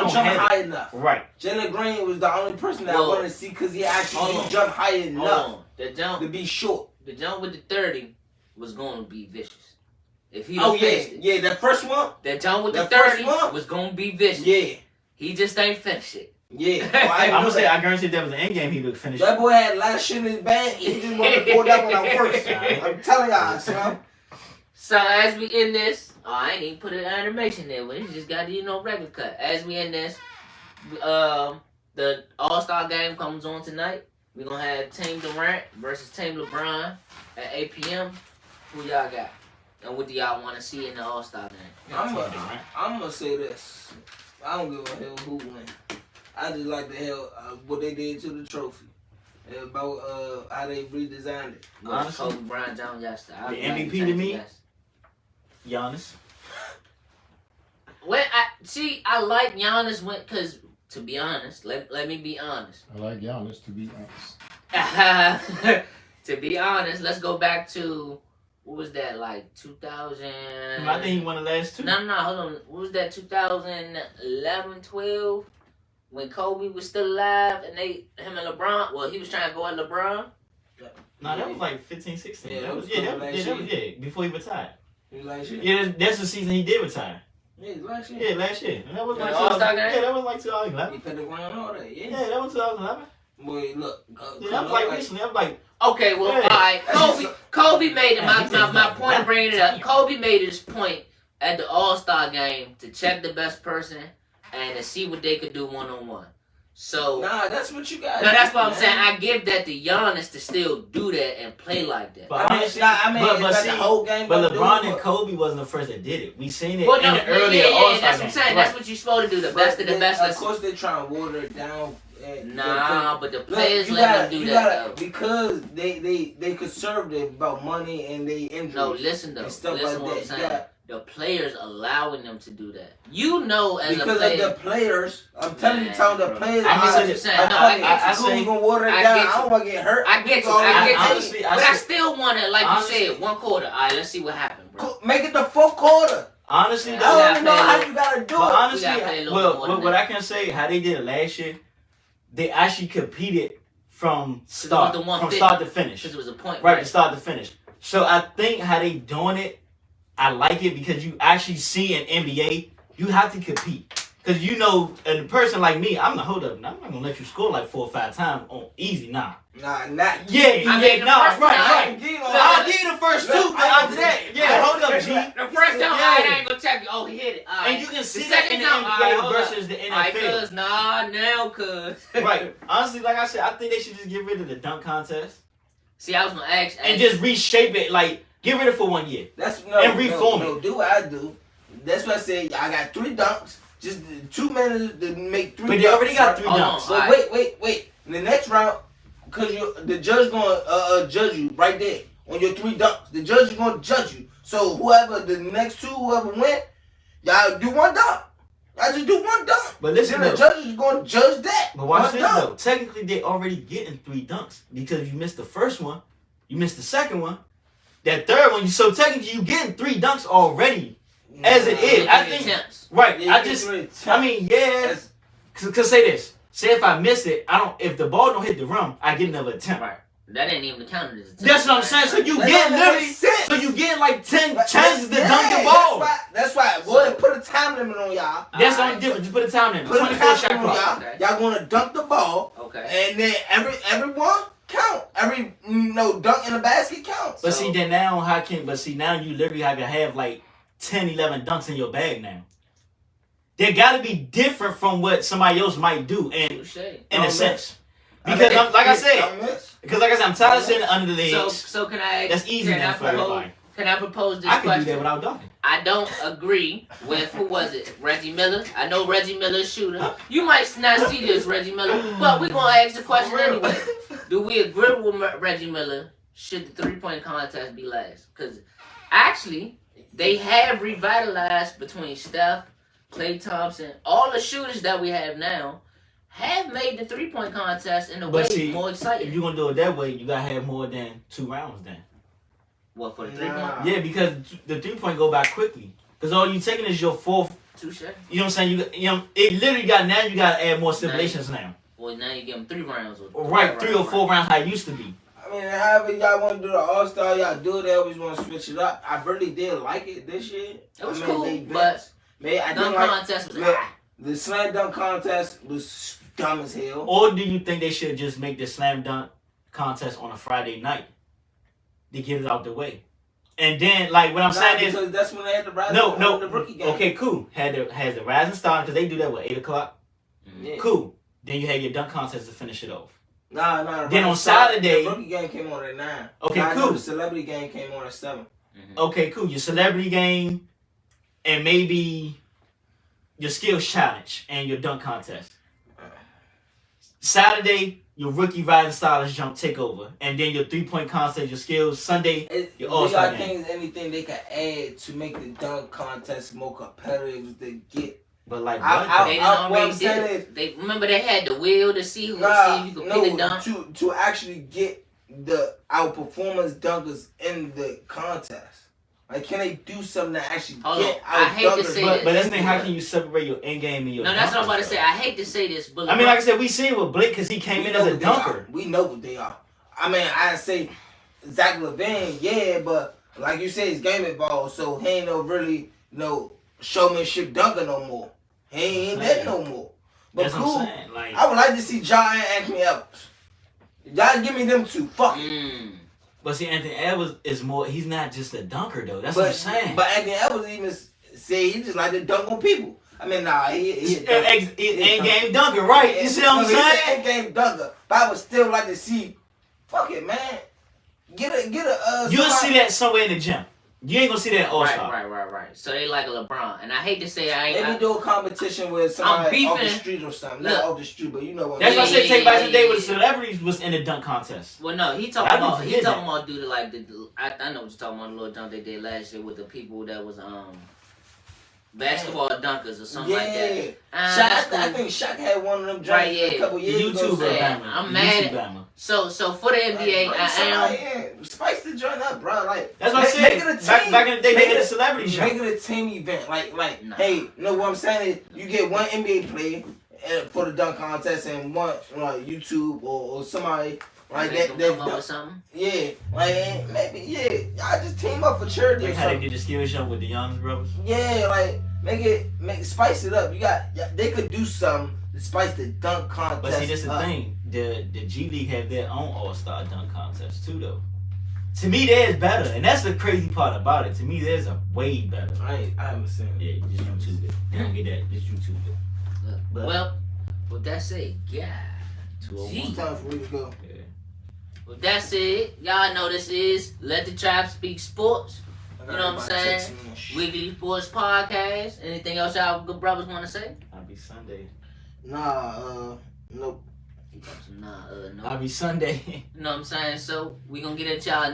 jump high enough. Right. Jalen Green was the only person that I wanted to see because he actually jumped high enough to be short. The jump with the 30 was going to be vicious. If he finished it. That first one. That jump with the 30 was going to be vicious. Yeah. He just ain't finished it. Yeah. I'm gonna say I guarantee if there was an end game he would finish. That boy had a lot of shit in his bag. He just wanted to pull that one out first. I'm telling y'all, son. So as we end this, I ain't even put an animation there, but it just got regular cut. As we end this, the All-Star game comes on tonight. We're gonna have Team Durant versus Team LeBron at 8 p.m. Who y'all got? And what do y'all want to see in the All-Star game? I'm gonna say this. I don't give a hell who win. I just like the hell what they did to the trophy. About how they redesigned it. Honestly, Kobe Bryant Jones yesterday. The MVP to me, Giannis. I like Giannis because, to be honest, let me be honest. I like Giannis, to be honest. To be honest, let's go back to, what was that, like 2000? I think he won the last 2. No, hold on. What was that, 2011, 12? When Kobe was still alive and him and LeBron, well, he was trying to go at LeBron. No, that was like 15, 16. Yeah, that was before he retired. He was last year? Yeah, that's the season he did retire. Yeah, last year. Yeah, last year. And that was like All-Star game? Yeah, that was like 2011. He put the ground all that, yeah. Yeah, that was 2011. Boy, look. Yeah, I'm like recently. I'm like, okay, well, all right. Kobe made it. My point of bringing it up. Kobe made his point at the All-Star game to check the best person and to see what they could do one-on-one. So that's what you got. No, that's what I'm saying. I give that to Giannis to still do that and play like that. But honestly, the whole game. But LeBron and Kobe wasn't the first that did it. We seen it in the earlier All-Star that's what I'm saying. Right. That's what you're supposed to do. The best of the best. Of course, they're trying to water it down. But the players let them do that though. Because they conservative about money and they injuries. No, listen though. Listen like what I'm saying. The players allowing them to do that. You know, as because a player, of the players. I'm telling you, the players. I get what you're saying. I say gonna water it down. I don't want to get hurt. I get you. Honestly, but I still want to, like you said, 1 quarter. All right, let's see what happens, bro. Make it the 4th quarter. Honestly, I don't even know how you gotta do it. Honestly, what I can say, how they did it last year, they actually competed from start to finish. Because it was a point. Right, to start to finish. So I think how they doing it, I like it because you actually see in NBA, you have to compete. Because a person like me, I'm not going to let you score like 4 or 5 times on easy, nah. Nah, not. Yeah, right. I'll give you the first 2, but after that, hold up, G. The first time, I ain't going to check you. Oh, he hit it. And you can see that in the NBA versus the NFL. Right. Honestly, like I said, I think they should just get rid of the dunk contest. See, I was going to ask. And just reshape it, like, get rid of it for 1 year. And reform it. Do what I do. That's what I said. I got 3 dunks. Just 2 minutes to make 3 dunks. But they already got 3 dunks. But wait. In the next round, because the judge going to judge you right there on your 3 dunks. The judge is going to judge you. So the next 2, whoever win, y'all do 1 dunk. Y'all just do 1 dunk. But listen, then the judge is going to judge that. But watch this, though. Technically, they already getting 3 dunks. Because you missed the first one. You missed the second one. That third one, so technically you getting 3 dunks already, as it is. I think, right? Yeah, Cause say this. Say if I miss it, if the ball don't hit the rim, I get another attempt. Right. That ain't even counted as a attempt. That's what I'm saying. So you get like 10 chances to dunk the ball. That's why. Boy, put a time limit on y'all. That's the only difference. You put a time limit. Put a 24 time limit on y'all. Y'all gonna dunk the ball. Okay. And then everyone count. Every dunk in the basket counts. But see, then now now you literally have like 10, 11 dunks in your bag now. They gotta be different from what somebody else might do, in a sense. Because like I said, I'm tired of sitting under the legs. So can I? That's easy now for everybody. Can I propose this I can question? do that without dunking. I don't agree with, who was it? Reggie Miller. I know Reggie Miller's shooter. You might not see this, Reggie Miller, but we're going to ask the question anyway. Do we agree with Reggie Miller? Should the three-point contest be last? Because actually, they have revitalized between Steph, Klay Thompson, all the shooters that we have now have made the three-point contest in a way more exciting. If you're going to do it that way, you got to have more than 2 rounds then. What, for the three-point? Yeah, because the 3-point go by quickly. Because all you taking is your fourth. Touche. You know what I'm saying? It literally got, now you got to add more stipulations now. Well, now you give them 3 rounds. Right, 3 or 4 rounds how it used to be. I mean, however y'all want to do the All-Star, y'all do it. They always want to switch it up. I really did like it this year. It was cool, but I dunk contest was the slam dunk contest was dumb as hell. Or do you think they should just make the slam dunk contest on a Friday night to get it out the way? And then, like, what I'm saying is, because that's when they had the rising the rookie game. Okay, cool. Has the rising star, because they do that, 8 o'clock? Yeah. Cool. Then you have your dunk contest to finish it off. Nah. Then on Saturday, the rookie game came on at 9. Okay, cool. The celebrity game came on at 7. Okay, cool. Your celebrity game and maybe your skills challenge and your dunk contest. Saturday, your rookie rising stars jump takeover, and then your 3-point contest, your skills. Sunday, your All-Star game. Think anything they can add to make the dunk contest more competitive to get. But like, they didn't already did it. They remember they had the wheel to see who see if you could pick a dunk. To actually get our performance dunkers in the contest. Like, can they do something to actually get our dunkers? But that's the thing. How can you separate your end game and your? No, that's what I'm about to say. I hate to say this, but I mean, like I said, we seen with Blake because he came in as a dunker. We know what they are. I mean, I say Zach LaVine, yeah, but like you said, he's game involved, so he ain't no showmanship dunker no more. He ain't that no more. But that's cool. Like, I would like to see Ja and Anthony Edwards. Y'all give me them 2. Fuck it. But see, Anthony Edwards is more. He's not just a dunker though. That's what I'm saying. But Anthony Edwards even say he just like to dunk on people. I mean, nah, he end game dunker, right? You see what I'm saying? End game dunker. But I would still like to see. Fuck it, man. Get a. You'll see that somewhere in the gym. You ain't gonna see that All-Star. Right. So they like a LeBron, and I hate to say Maybe do a competition with somebody off the street or something. Not off the street, but you know what. That's why I said take back the day with the celebrities was in the dunk contest. Well, no, he talking about do the like the. I know what you're talking about. The little dunk they did last year with the people that was basketball dunkers or something like that. I think Shaq had one of them jumps a couple years ago. I'm mad. So for the NBA, spice the joint up, bro. Like, that's what I said. Make it a team. Back in the day, they had a celebrity show. Make it a team event. Hey, you know what I'm saying? Is you get one NBA player for the dunk contest and one like YouTube or somebody like that. Come up with something. Yeah, like maybe y'all just team up for charity. Like how they did the skill show with the Young brothers. Yeah, like spice it up. They could do something to spice the dunk contest. But see, that's the thing. The G League have their own All-Star dunk contest too, though. To me, theirs better, and that's the crazy part about it. To me, theirs are way better. I haven't seen it. Yeah, just YouTube it. You don't get that. Just YouTube it. Well, with that said, yeah. 201. Time for me to go. Yeah. Well, that's it. Y'all know this is Let the Tribe Speak Sports. You know what I'm saying? Weekly Sports Podcast. Anything else y'all good brothers want to say? I'll be Sunday. Nope. Nope. I'll be Sunday. You know what I'm saying? So we gonna get at y'all